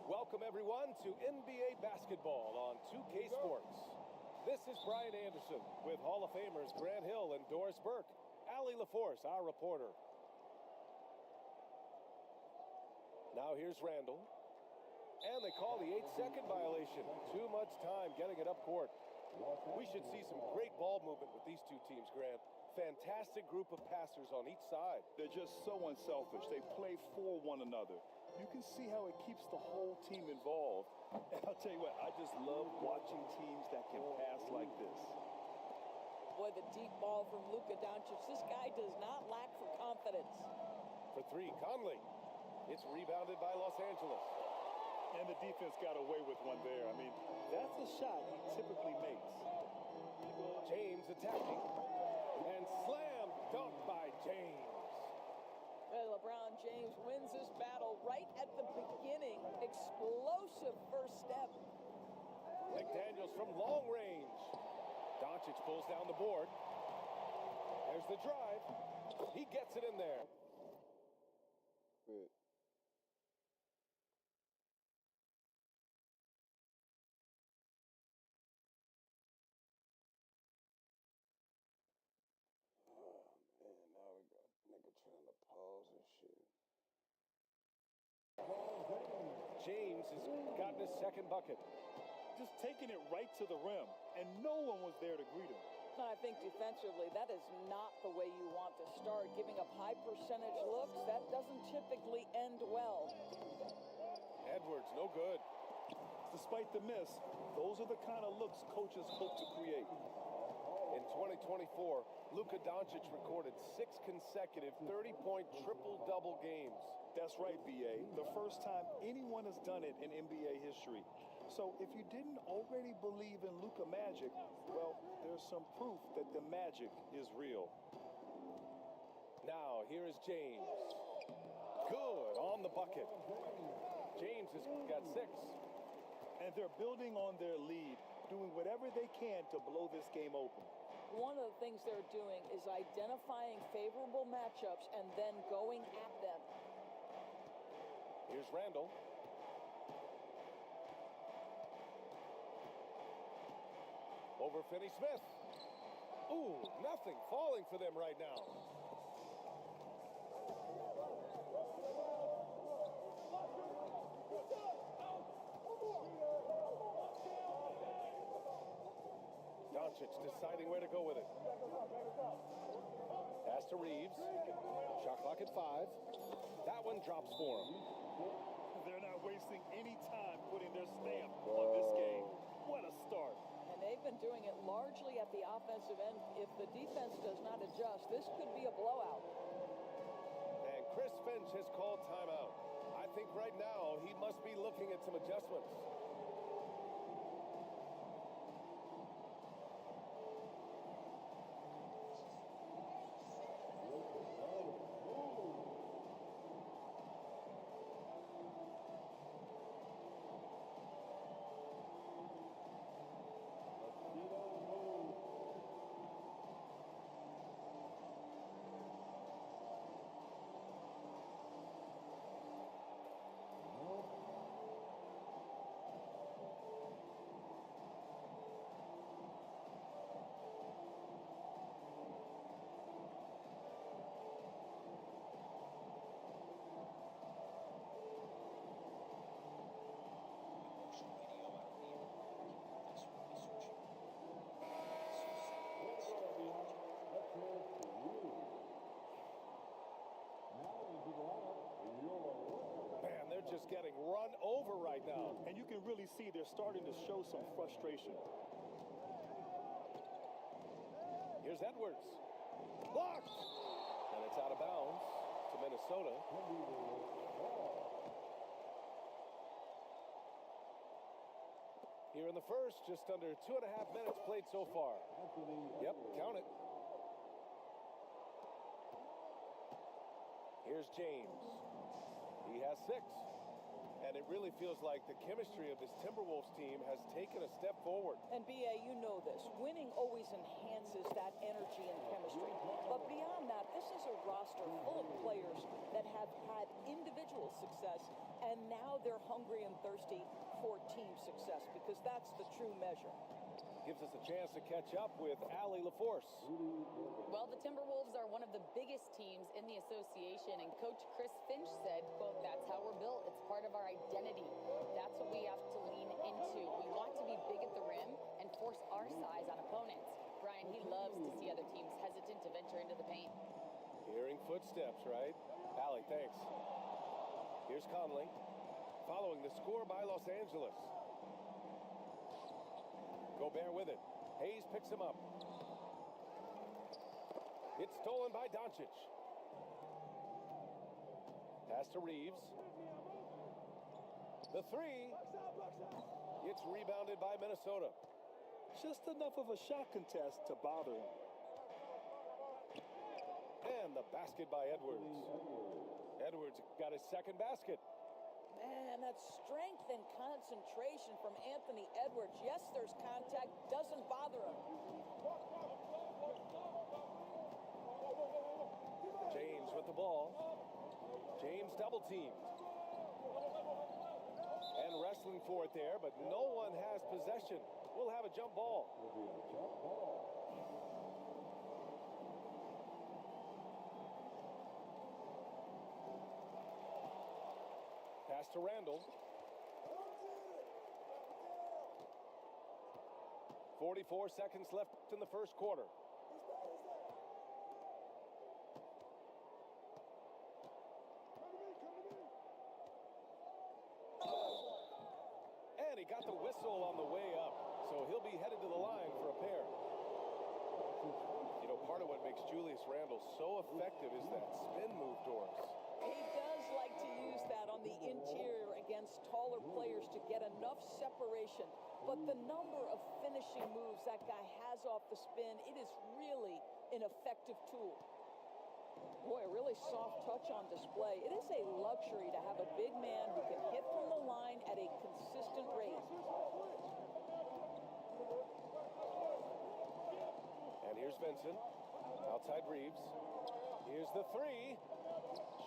Speaker 1: Welcome, everyone, to NBA basketball on 2K Sports. This is Brian Anderson with Hall of Famers Grant Hill and Doris Burke. Allie LaForce, our reporter. Now here's Randall. And they call the 8-second violation. Too much time getting it up court. We should see some great ball movement with these two teams, Grant. Fantastic group of passers on each side.
Speaker 2: They're just so unselfish. They play for one another. You can see how it keeps the whole team involved. And I'll tell you what, I just love watching teams that can pass like this.
Speaker 5: Boy, the deep ball from Luka Doncic. This guy does not lack for confidence.
Speaker 1: For three, Conley. It's rebounded by Los Angeles.
Speaker 2: And the defense got away with one there. I mean, that's a shot he typically makes.
Speaker 1: James attacking. And slam dunk by James.
Speaker 5: Well, LeBron James wins this battle right at the beginning. Explosive first step.
Speaker 1: McDaniels from long range. Doncic pulls down the board. There's the drive. He gets it in there.
Speaker 7: Good. Oh man, now we got nigga trying to pause and shit.
Speaker 1: James has gotten his second bucket.
Speaker 2: Just taking it right to the rim, and no one was there to greet him.
Speaker 5: And I think defensively, that is not the way you want to start. Giving up high percentage looks, that doesn't typically end well.
Speaker 1: Edwards, no good.
Speaker 2: Despite the miss, those are the kind of looks coaches hope to create.
Speaker 1: In 2024, Luka Doncic recorded 6 consecutive 30-point triple-double games.
Speaker 2: That's right, B.A. The first time anyone has done it in NBA history. So if you didn't already believe in Luka magic, well, there's some proof that the magic is real.
Speaker 1: Now, here is James. Good on the bucket. James has got 6.
Speaker 2: And they're building on their lead, doing whatever they can to blow this game open.
Speaker 5: One of the things they're doing is identifying favorable matchups and then going at them.
Speaker 1: Here's Randall. Over Finney-Smith. Ooh, nothing falling for them right now. Doncic deciding where to go with it. Pass to Reeves. Shot clock at 5. That one drops for him.
Speaker 2: They're not wasting any time putting their stamp on this game. What a start.
Speaker 5: And they've been doing it largely at the offensive end. If the defense does not adjust, this could be a blowout.
Speaker 1: And Chris Finch has called timeout. I think right now he must be looking at some adjustments. Man, they're just getting run over right now.
Speaker 2: And you can really see they're starting to show some frustration.
Speaker 1: Here's Edwards. Blocked! And it's out of bounds to Minnesota. Here in the first, just under 2.5 minutes played so far. Yep, count it. Here's James. He has 6. And it really feels like the chemistry of this Timberwolves team has taken a step forward.
Speaker 5: And B.A., you know this. Winning always enhances that energy and chemistry. But beyond that, this is a roster full of players that have had individual success, and now they're hungry and thirsty for team success, because that's the true measure.
Speaker 1: Gives us a chance to catch up with Allie LaForce.
Speaker 4: Well, the Timberwolves are one of the biggest teams in the association, and Coach Chris Finch said, quote, "That's how we're built. It's part of our identity. That's what we have to lean into. We want to be big at the rim and force our size on opponents." Brian, he loves to see other teams hesitant to venture into the paint.
Speaker 1: Hearing footsteps, right? Allie, thanks. Here's Conley, following the score by Los Angeles. Gobert with it. Hayes picks him up. It's stolen by Doncic. Pass to Reeves. The three. It's rebounded by Minnesota.
Speaker 2: Just enough of a shot contest to bother him.
Speaker 1: And the basket by Edwards. Edwards got his second basket.
Speaker 5: Man, that strength and concentration from Anthony Edwards. Yes, there's contact, doesn't bother him.
Speaker 1: James with the ball. James double teamed. And wrestling for it there, but no one has possession. We'll have a jump ball. Pass to Randall. 44 seconds left in the first quarter. And he got the whistle on the way up, so he'll be headed to the line for a pair. You know, part of what makes Julius Randle so effective is that spin move, Doris.
Speaker 5: He does like to use that on the interior against taller players to get enough separation. But the number of finishing moves that guy has off the spin, it is really an effective tool. Boy, a really soft touch on display. It is a luxury to have a big man who can hit from the line at a consistent rate.
Speaker 1: And here's Vincent. Outside Reeves. Here's the three.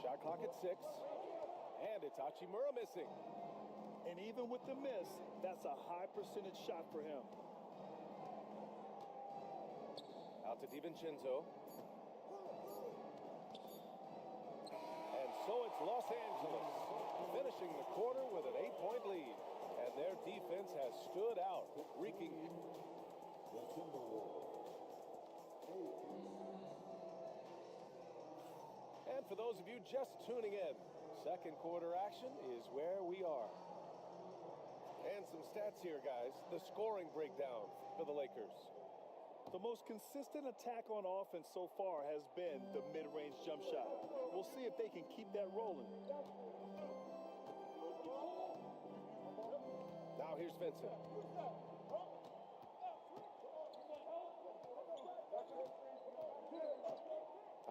Speaker 1: Shot clock at 6. And it's Hachimura missing.
Speaker 2: And even with the miss, that's a high percentage shot for him.
Speaker 1: Out to DiVincenzo. And so it's Los Angeles finishing the quarter with an 8-point lead. And their defense has stood out, wreaking. And for those of you just tuning in, second quarter action is where we are. And some stats here, guys. The scoring breakdown for the Lakers.
Speaker 2: The most consistent attack on offense so far has been the mid-range jump shot. We'll see if they can keep that rolling.
Speaker 1: Now here's Vincent.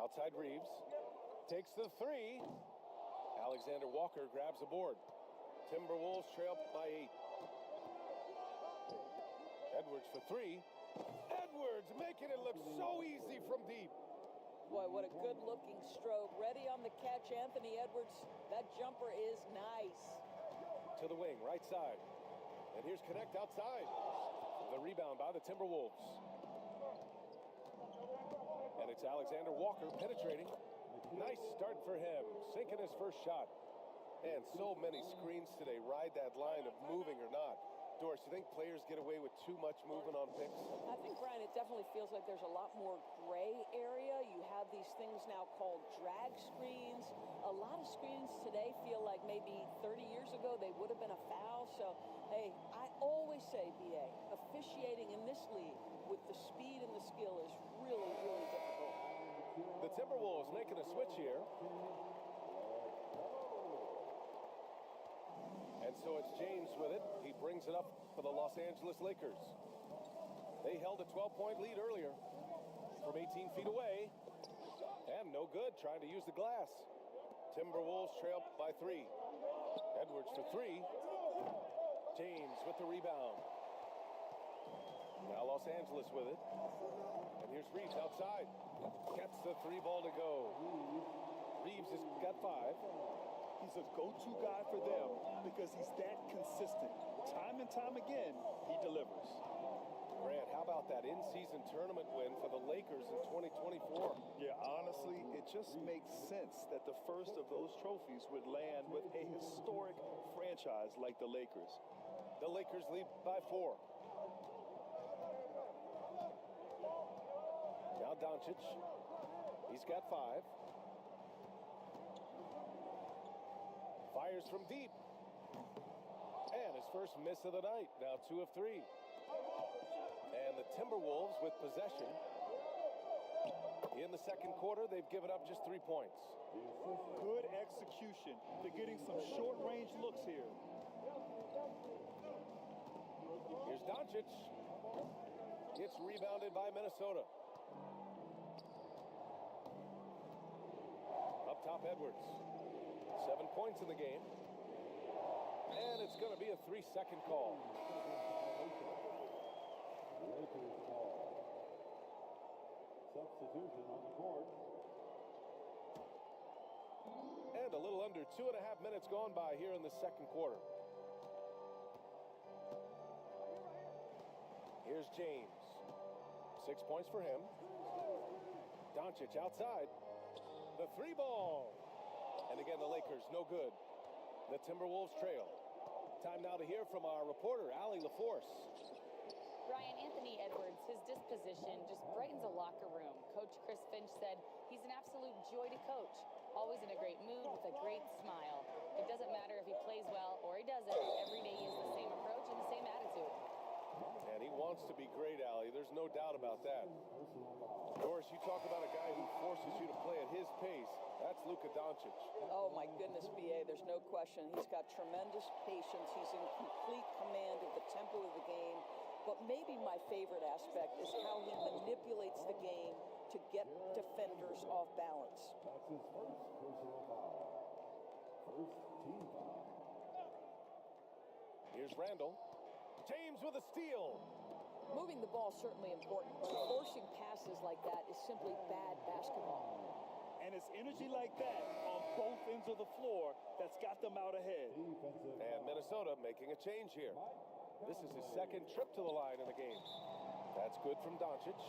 Speaker 1: Outside Reeves. Takes the three. Alexander Walker grabs the board. Timberwolves trail by 8. Edwards for three. Edwards making it look so easy from deep.
Speaker 5: Boy, what a good-looking stroke. Ready on the catch, Anthony Edwards. That jumper is nice.
Speaker 1: To the wing, right side. And here's Connect outside. The rebound by the Timberwolves. And it's Alexander Walker penetrating. Nice start for him, sinking his first shot. And so many screens today ride that line of moving or not. Doris, you think players get away with too much movement on picks?
Speaker 5: I think, Brian, it definitely feels like there's a lot more gray area. You have these things now called drag screens. A lot of screens today feel like maybe 30 years ago they would have been a foul. So, hey, I always say, BA, officiating in this league with the speed and the skill is really, really difficult.
Speaker 1: The Timberwolves making a switch here. And so it's James with it. He brings it up for the Los Angeles Lakers. They held a 12-point lead earlier from 18 feet away. And no good, trying to use the glass. Timberwolves trail by 3. Edwards for 3. James with the rebound. Now Los Angeles with it. And here's Reeves outside. Gets the 3 ball to go. Reeves has got 5.
Speaker 2: He's a go-to guy for them because he's that consistent. Time and time again, he delivers.
Speaker 1: Grant, how about that in-season tournament win for the Lakers in 2024?
Speaker 2: Yeah, honestly, it just makes sense that the first of those trophies would land with a historic franchise like the Lakers.
Speaker 1: The Lakers lead by 4. Now Doncic. He's got 5. Fires from deep. And his first miss of the night. Now 2 of 3. And the Timberwolves with possession. In the second quarter, they've given up just 3 points.
Speaker 2: Good execution. They're getting some short-range looks here.
Speaker 1: Here's Doncic. It's rebounded by Minnesota. Up top, Edwards. 7 points in the game. And it's going to be a 3-second call.
Speaker 6: Substitution on the court.
Speaker 1: And a little under 2.5 minutes gone by here in the second quarter. Here's James. 6 points for him. Doncic outside. The 3 ball. And again, the Lakers, no good. The Timberwolves trail. Time now to hear from our reporter, Allie LaForce.
Speaker 4: Ryan, Anthony Edwards, his disposition just brightens a locker room. Coach Chris Finch said he's an absolute joy to coach. Always in a great mood with a great smile. It doesn't matter if he plays well or he doesn't. Every day he has the same approach and the same attitude.
Speaker 1: And he wants to be great, Allie. There's no doubt about that. Doris, you talk about a guy who forces you to play at his pace. That's Luka Doncic.
Speaker 5: Oh, my goodness, B.A., there's no question. He's got tremendous patience. He's in complete command of the tempo of the game. But maybe my favorite aspect is how he manipulates the game to get defenders off balance.
Speaker 6: That's his first personal foul. First team foul.
Speaker 1: Here's Randall. James with a steal.
Speaker 5: Moving the ball is certainly important, but forcing passes like that is simply bad basketball.
Speaker 2: And it's energy like that on both ends of the floor that's got them out ahead.
Speaker 6: Defensive
Speaker 1: And Minnesota making a change here. This is his second trip to the line in the game. That's good from Doncic.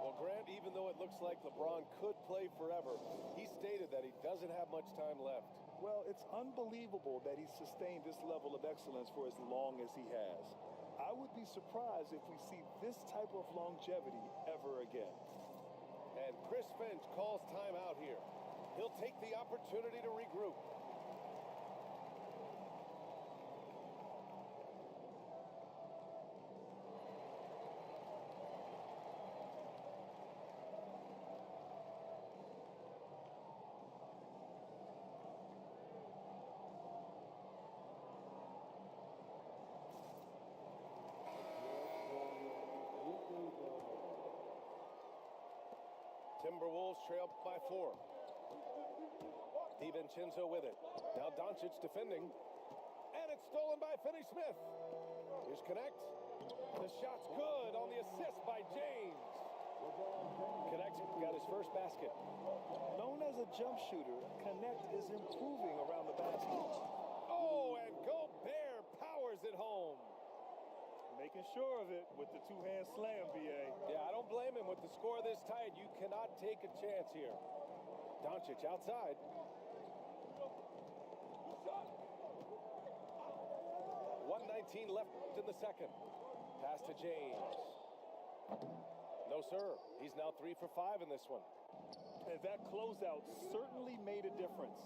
Speaker 1: Well, Grant, even though it looks like LeBron could play forever, he stated that he doesn't have much time left.
Speaker 2: Well, it's unbelievable that he's sustained this level of excellence for as long as he has. I would be surprised if we see this type of longevity ever again.
Speaker 1: And Chris Finch calls time out here. He'll take the opportunity to regroup. Timberwolves trail by 4. DiVincenzo with it. Now Doncic defending. And it's stolen by Finney-Smith. Here's Connect. The shot's good on the assist by James. Connect got his first basket.
Speaker 2: Known as a jump shooter, Connect is improving around the basket.
Speaker 1: Oh, and Gobert powers it home.
Speaker 2: Making sure of it with the two-hand slam, B.A.
Speaker 1: Yeah, I don't blame him. With the score this tight, you cannot take a chance here. Doncic outside. .119 left in the second. Pass to James. No, sir. He's now 3 for 5 in this one.
Speaker 2: And that closeout certainly made a difference.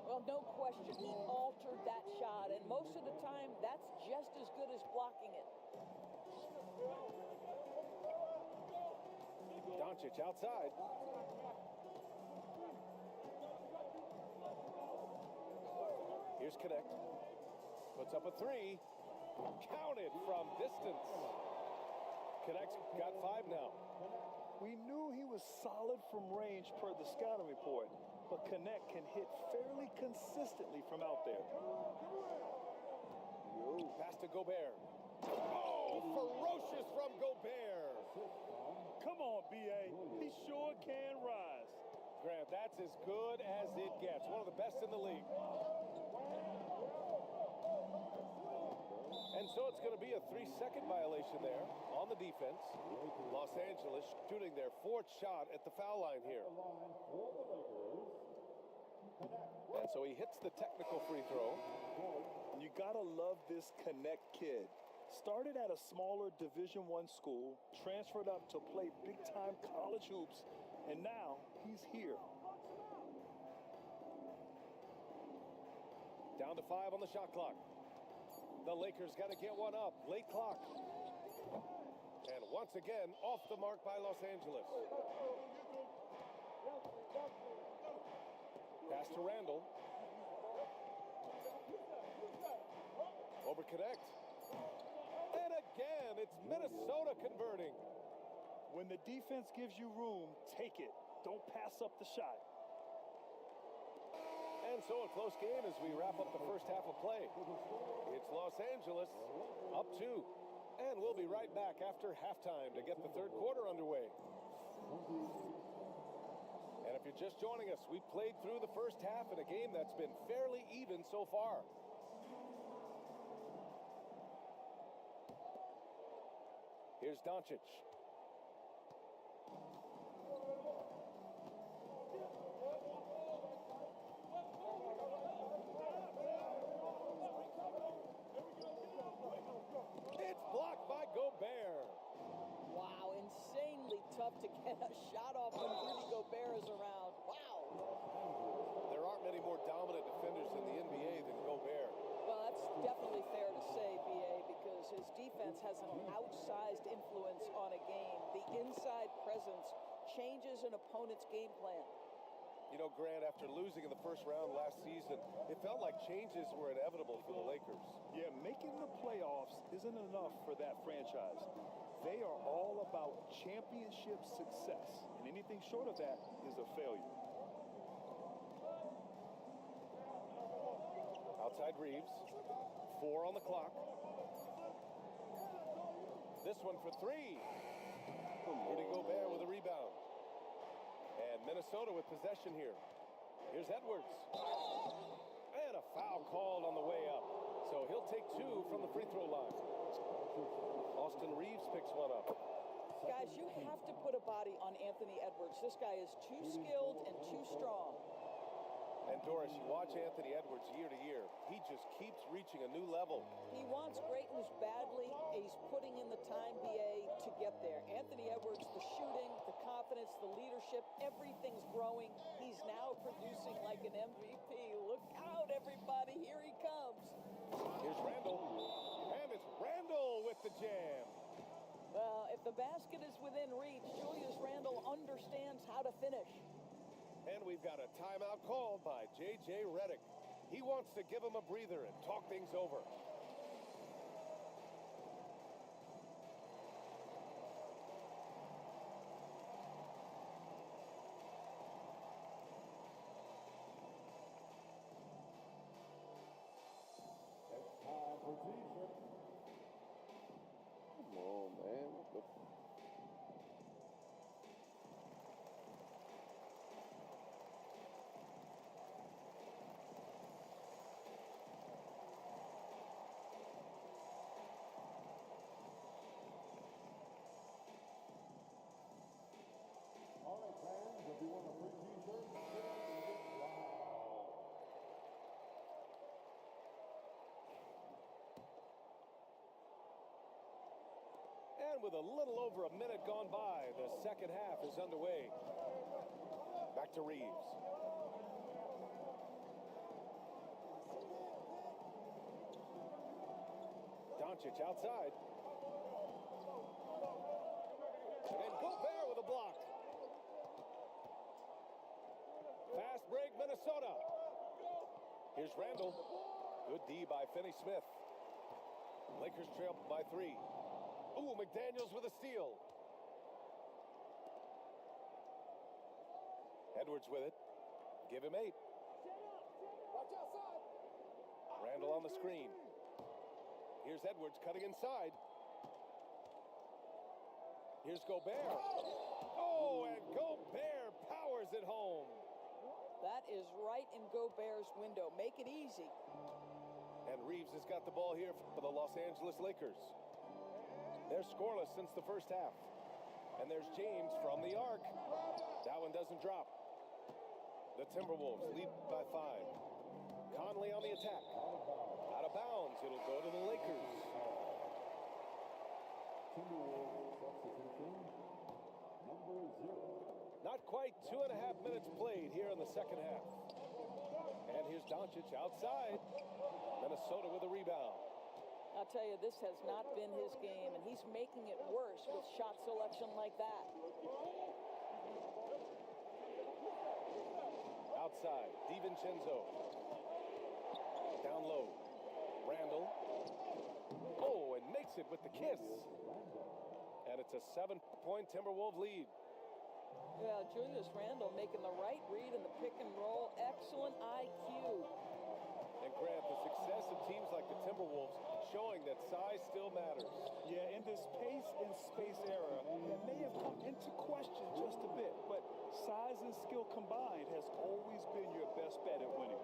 Speaker 5: Well, no question. He altered that shot, and most of the time, that's just as good as blocking it.
Speaker 1: Doncic outside. Here's Connect. Puts up a 3. Counted from distance. Connect's got 5 now.
Speaker 2: We knew he was solid from range per the scouting report, but Connect can hit fairly consistently from out there.
Speaker 1: Pass to Gobert. Oh, ferocious from Gobert.
Speaker 2: Come on, B.A. He sure can rise.
Speaker 1: Grant, that's as good as it gets. One of the best in the league. And so it's going to be a 3-second violation there on the defense. Los Angeles shooting their 4th shot at the foul line here. And so he hits the technical free throw.
Speaker 2: You gotta love this Connect kid. Started at a smaller Division I school, transferred up to play big-time college hoops, and now he's here.
Speaker 1: Down to 5 on the shot clock. The Lakers got to get one up. Late clock. And once again, off the mark by Los Angeles. Pass to Randall. Over connect. And again, it's Minnesota converting.
Speaker 2: When the defense gives you room, take it. Don't pass up the shot.
Speaker 1: And so a close game as we wrap up the first half of play. It's Los Angeles up 2. And we'll be right back after halftime to get the third quarter underway. And if you're just joining us, we've played through the first half in a game that's been fairly even so far. Here's Doncic. It's blocked by Gobert.
Speaker 5: Wow, insanely tough to get a shot off when Rudy Gobert is around. Wow.
Speaker 1: There aren't many more dominant defenders in the NBA than Gobert.
Speaker 5: Well, that's definitely fair to say, B.A., because his defense has an outsized influence on a game. The inside presence changes an opponent's game plan.
Speaker 1: You know, Grant, after losing in the first round last season, it felt like changes were inevitable for the Lakers.
Speaker 2: Yeah, making the playoffs isn't enough for that franchise. They are all about championship success, and anything short of that is a failure.
Speaker 1: Outside Reeves. 4 on the clock. This one for 3. Rudy Gobert with a rebound. And Minnesota with possession here. Here's Edwards. And a foul called on the way up. So he'll take 2 from the free throw line. Austin Reeves picks one up.
Speaker 5: Guys, you have to put a body on Anthony Edwards. This guy is too skilled and too strong.
Speaker 1: And Doris, you watch Anthony Edwards year to year. He just keeps reaching a new level.
Speaker 5: He wants greatness badly. He's putting in the time, B.A., to get there. Anthony Edwards, the shooting, the confidence, the leadership, everything's growing. He's now producing like an MVP. Look out, everybody. Here he comes.
Speaker 1: Here's Randall. And it's Randall with the jam.
Speaker 5: Well, if the basket is within reach, Julius Randle understands how to finish.
Speaker 1: And we've got a timeout called by J.J. Redick. He wants to give him a breather and talk things over.
Speaker 7: Come on, man. What the
Speaker 6: All right, fans, if you want a free t-shirt, wow.
Speaker 1: And with a little over a minute gone by, the second half is underway. Back to Reeves. Doncic outside. And Gobert with a block. Fast break, Minnesota. Here's Randall. Good D by Finney-Smith. Lakers trail by 3. Ooh, McDaniels with a steal. Edwards with it. Give him 8. Randall on the screen. Here's Edwards cutting inside. Here's Gobert. Oh, and Gobert powers it home.
Speaker 5: That is right in Gobert's window. Make it easy.
Speaker 1: And Reeves has got the ball here for the Los Angeles Lakers. They're scoreless since the first half. And there's James from the arc. That one doesn't drop. The Timberwolves lead by 5. Conley on the attack. Out of bounds. It'll go to the Lakers.
Speaker 6: Timberwolves substitution, number 0.
Speaker 1: Not quite 2.5 minutes played here in the second half. And here's Doncic outside. Minnesota with a rebound.
Speaker 5: I'll tell you, this has not been his game, and he's making it worse with shot selection like that.
Speaker 1: outside. DiVincenzo. Down low. Randall. Oh, and makes it with the kiss. And it's a 7-point Timberwolves lead.
Speaker 5: Yeah, Julius Randle making the right read in the pick and roll. Excellent IQ.
Speaker 1: And Grant, the success of teams like the Timberwolves showing that size still matters.
Speaker 2: Yeah, in this pace and space era, it may have come into question just a bit, but size and skill combined has always been your best bet at winning.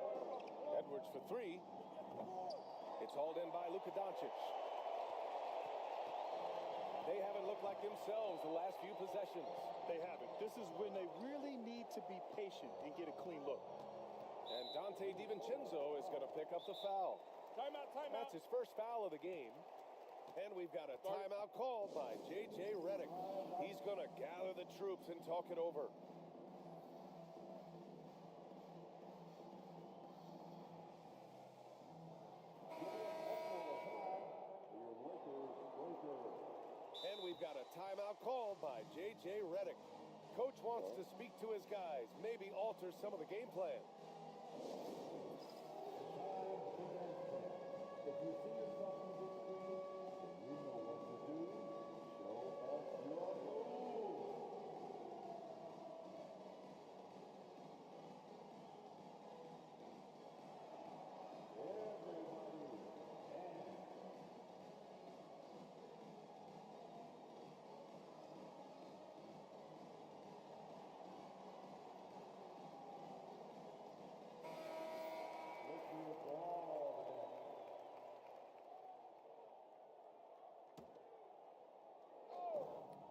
Speaker 1: Edwards for three. It's hauled in by Luka Doncic. They haven't looked like themselves the last few possessions.
Speaker 2: They haven't. This is when they really need to be patient and get a clean look.
Speaker 1: And Dante DiVincenzo is going to pick up the foul.
Speaker 2: Timeout.
Speaker 1: That's his first foul of the game. And we've got a timeout called by J.J. Redick. He's going to gather the troops and talk it over. And we've got a timeout called by J.J. Redick. Coach wants to speak to his guys, maybe alter some of the game plan.
Speaker 6: If you see yourself on the big screen, then you know what to do. Show us your moves.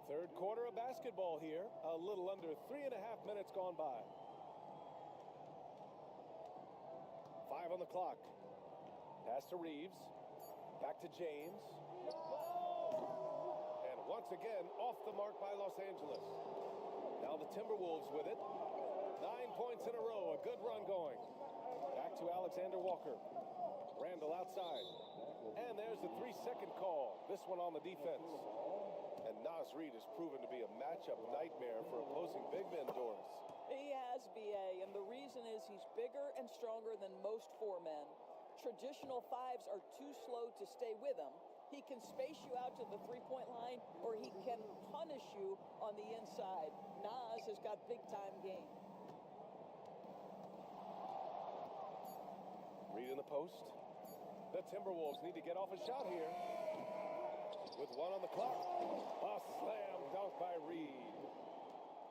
Speaker 1: Third quarter of basketball here. A little under 3.5 minutes gone by. 5 on the clock. Pass to Reeves. Back to James. And once again, off the mark by Los Angeles. Now the Timberwolves with it. 9 points in a row. A good run going. Back to Alexander Walker. Randall outside. And there's the 3-second call. This one on the defense. And Naz Reid has proven to be a matchup nightmare for opposing big men, Doris.
Speaker 5: He has, B.A., and the reason is he's bigger and stronger than most 4 men. Traditional 5s are too slow to stay with him. He can space you out to the three-point line, or he can punish you on the inside. Naz has got big-time game.
Speaker 1: Reid in the post. The Timberwolves need to get off a shot here. With 1 on the clock. A slam dunk by Reid.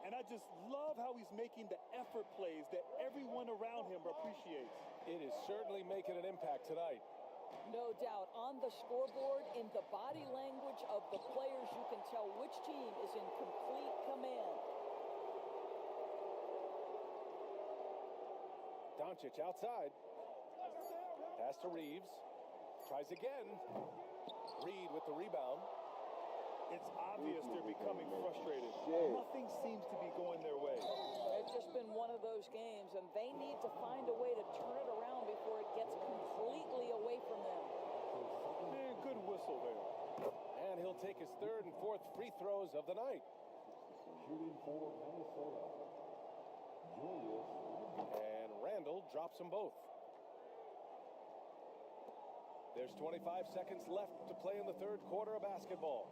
Speaker 2: And I just love how he's making the effort plays that everyone around him appreciates.
Speaker 1: It is certainly making an impact tonight.
Speaker 5: No doubt. On the scoreboard, in the body language of the players, you can tell which team is in complete command.
Speaker 1: Doncic outside. Pass to Reeves. Tries again. Reid with the rebound.
Speaker 2: It's obvious they're becoming frustrated.
Speaker 7: Shit.
Speaker 2: Nothing seems to be going their way.
Speaker 5: It's just been one of those games, and they need to find a way to turn it around before it gets completely away from them.
Speaker 2: Man, good whistle there.
Speaker 1: And he'll take his 3rd and 4th free throws of the night.
Speaker 6: Shooting for Minnesota. Julius Randle.
Speaker 1: And Randall drops them both. There's 25 seconds left to play in the 3rd quarter of basketball.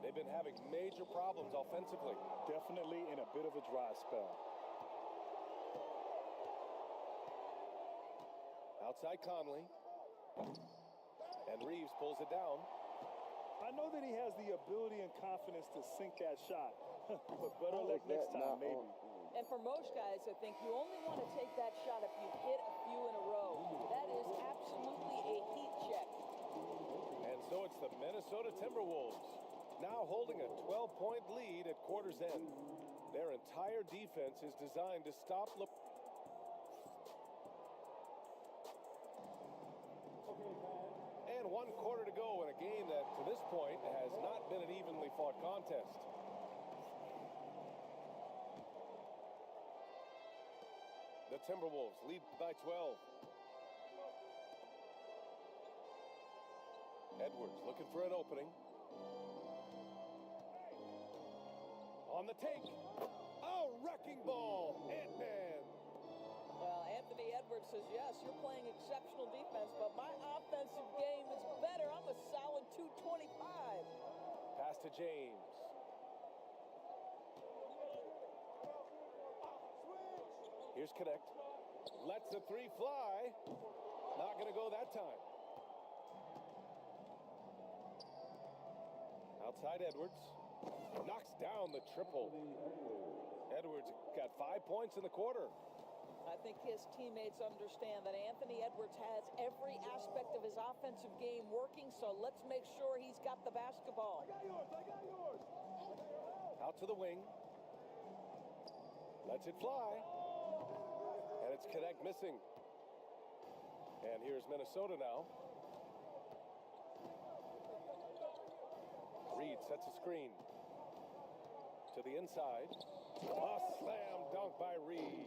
Speaker 1: They've been having major problems offensively.
Speaker 2: Definitely in a bit of a dry spell.
Speaker 1: Outside Conley. And Reeves pulls it down.
Speaker 2: I know that he has the ability and confidence to sink that shot. But better luck next time, maybe.
Speaker 5: And for most guys, I think you only want to take that shot if you hit a few in a row. That is absolutely a heat check.
Speaker 1: And so it's the Minnesota Timberwolves, now holding a 12-point lead at quarter's end. Their entire defense is designed to stop And 1 quarter to go in a game that, to this point, has not been an evenly fought contest. The Timberwolves lead by 12. Edwards looking for an opening. On the take. Oh, wrecking ball. Ant-Man.
Speaker 5: Well, Anthony Edwards says, yes, you're playing exceptional defense, but my offensive game is better. I'm a solid 225.
Speaker 1: Pass to James. Here's Connect. Lets the three fly. Not going to go that time. Outside Edwards. Knocks down the triple. Edwards got 5 points in the quarter.
Speaker 5: I think his teammates understand that Anthony Edwards has every aspect of his offensive game working, so let's make sure he's got the basketball.
Speaker 1: Out to the wing. Lets it fly. And it's Connect missing. And here's Minnesota now. Reed sets a screen. To the inside. A slam dunk by Reed.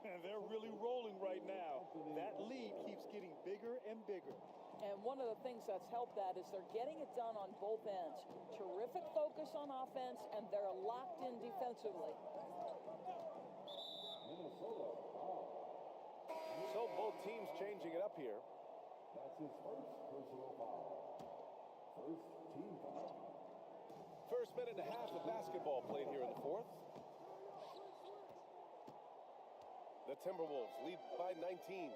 Speaker 2: And they're really rolling right now. That lead keeps getting bigger and bigger.
Speaker 5: And one of the things that's helped that is they're getting it done on both ends. Terrific focus on offense, and they're locked in defensively.
Speaker 1: So both teams changing it up here.
Speaker 6: That's his first personal foul. First team foul.
Speaker 1: First minute and a half of basketball played here in the fourth. The Timberwolves lead by 19.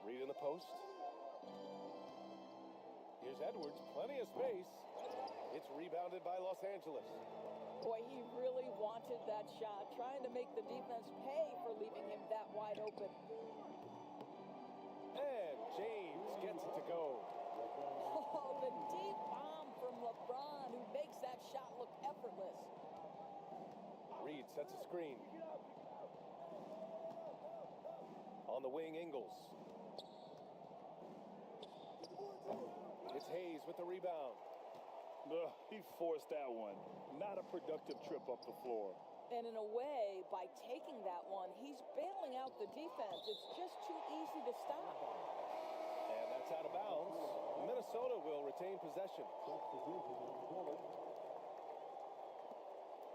Speaker 1: Reed in the post. Here's Edwards, plenty of space. It's rebounded by Los Angeles.
Speaker 5: Boy, he really wanted that shot, trying to make the defense pay for leaving him that wide open.
Speaker 1: And James gets it to go.
Speaker 5: Oh, the deep bomb from LeBron, who makes that shot look effortless.
Speaker 1: Reed sets a screen. On the wing, Ingles. It's Hayes with the rebound.
Speaker 2: He forced that one. Not a productive trip up the floor.
Speaker 5: And in a way, by taking that one, he's bailing out the defense. It's just too easy to stop.
Speaker 1: And that's out of bounds. Minnesota will retain possession.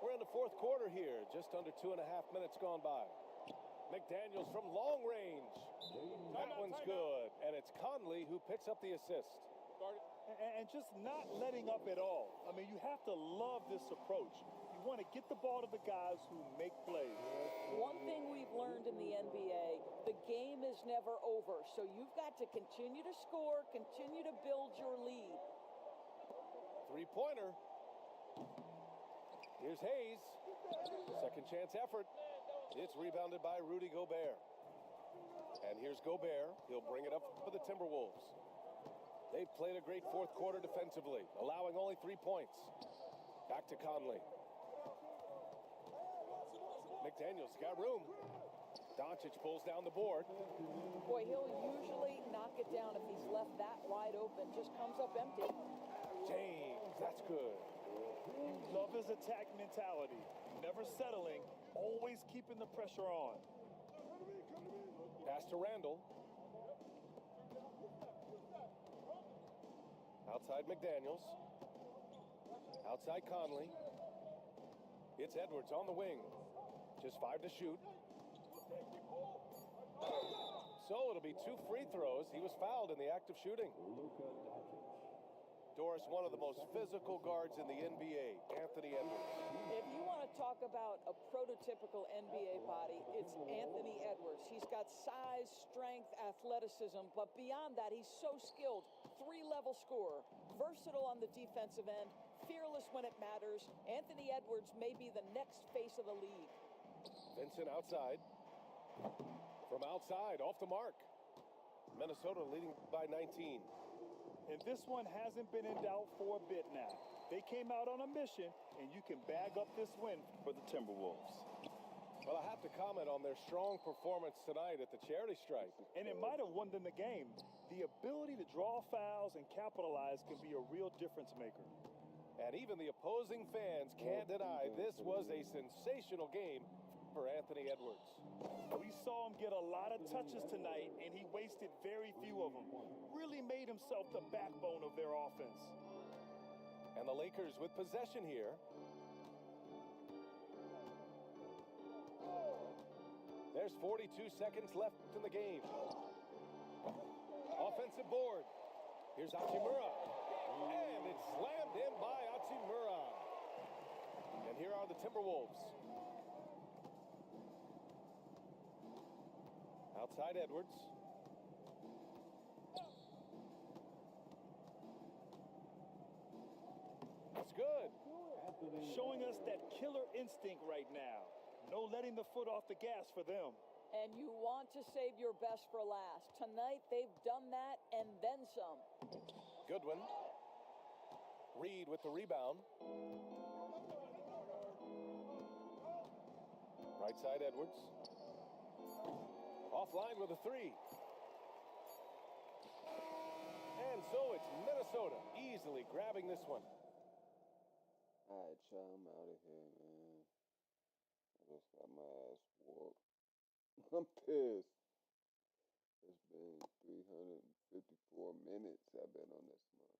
Speaker 1: We're in the fourth quarter here. Just under 2.5 minutes gone by. McDaniels from long range. That one's good. And it's Conley who picks up the assist.
Speaker 2: And just not letting up at all. I mean, you have to love this approach. You want to get the ball to the guys who make plays.
Speaker 5: One thing we've learned in the NBA, the game is never over. So you've got to continue to score, continue to build your lead.
Speaker 1: Three-pointer. Here's Hayes. Second chance effort. It's rebounded by Rudy Gobert. And here's Gobert. He'll bring it up for the Timberwolves. They've played a great fourth quarter defensively, allowing only 3 points. Back to Conley. McDaniels got room. Doncic pulls down the board.
Speaker 5: Boy, he'll usually knock it down if he's left that wide open. Just comes up empty.
Speaker 1: James, that's good.
Speaker 2: Love his attack mentality. Never settling, always keeping the pressure on.
Speaker 1: Pass to Randall. Outside McDaniels. Outside Conley. It's Edwards on the wing. Just 5 to shoot. So it'll be 2 free throws. He was fouled in the act of shooting. Doris, one of the most physical guards in the NBA, Anthony Edwards.
Speaker 5: If you want to talk about a prototypical NBA body, it's Anthony Edwards. He's got size, strength, athleticism, but beyond that, he's so skilled. 3-level scorer, versatile on the defensive end, fearless when it matters. Anthony Edwards may be the next face of the league.
Speaker 1: Vincent outside. From outside, off the mark. Minnesota leading by 19.
Speaker 2: And this one hasn't been in doubt for a bit now. They came out on a mission, and you can bag up this win for the Timberwolves.
Speaker 1: Well, I have to comment on their strong performance tonight at the charity stripe.
Speaker 2: And it might have won them the game. The ability to draw fouls and capitalize can be a real difference maker.
Speaker 1: And even the opposing fans can't deny this was a sensational game for Anthony Edwards.
Speaker 2: We saw him get a lot of touches tonight, and he wasted very few of them. Really made himself the backbone of their offense.
Speaker 1: And the Lakers with possession here. There's 42 seconds left in the game. Offensive board. Here's Hachimura. And it's slammed in by Hachimura. And here are the Timberwolves. Outside Edwards. That's good.
Speaker 2: Showing us that killer instinct right now. No letting the foot off the gas for them.
Speaker 5: And you want to save your best for last. Tonight, they've done that and then some.
Speaker 1: Goodwin. Reed with the rebound. Right side Edwards. Offline with a three. And so it's Minnesota easily grabbing this one.
Speaker 7: All right, child, I'm out of here, man. I just got my ass whooped. I'm pissed. It's been 354 minutes I've been on this month.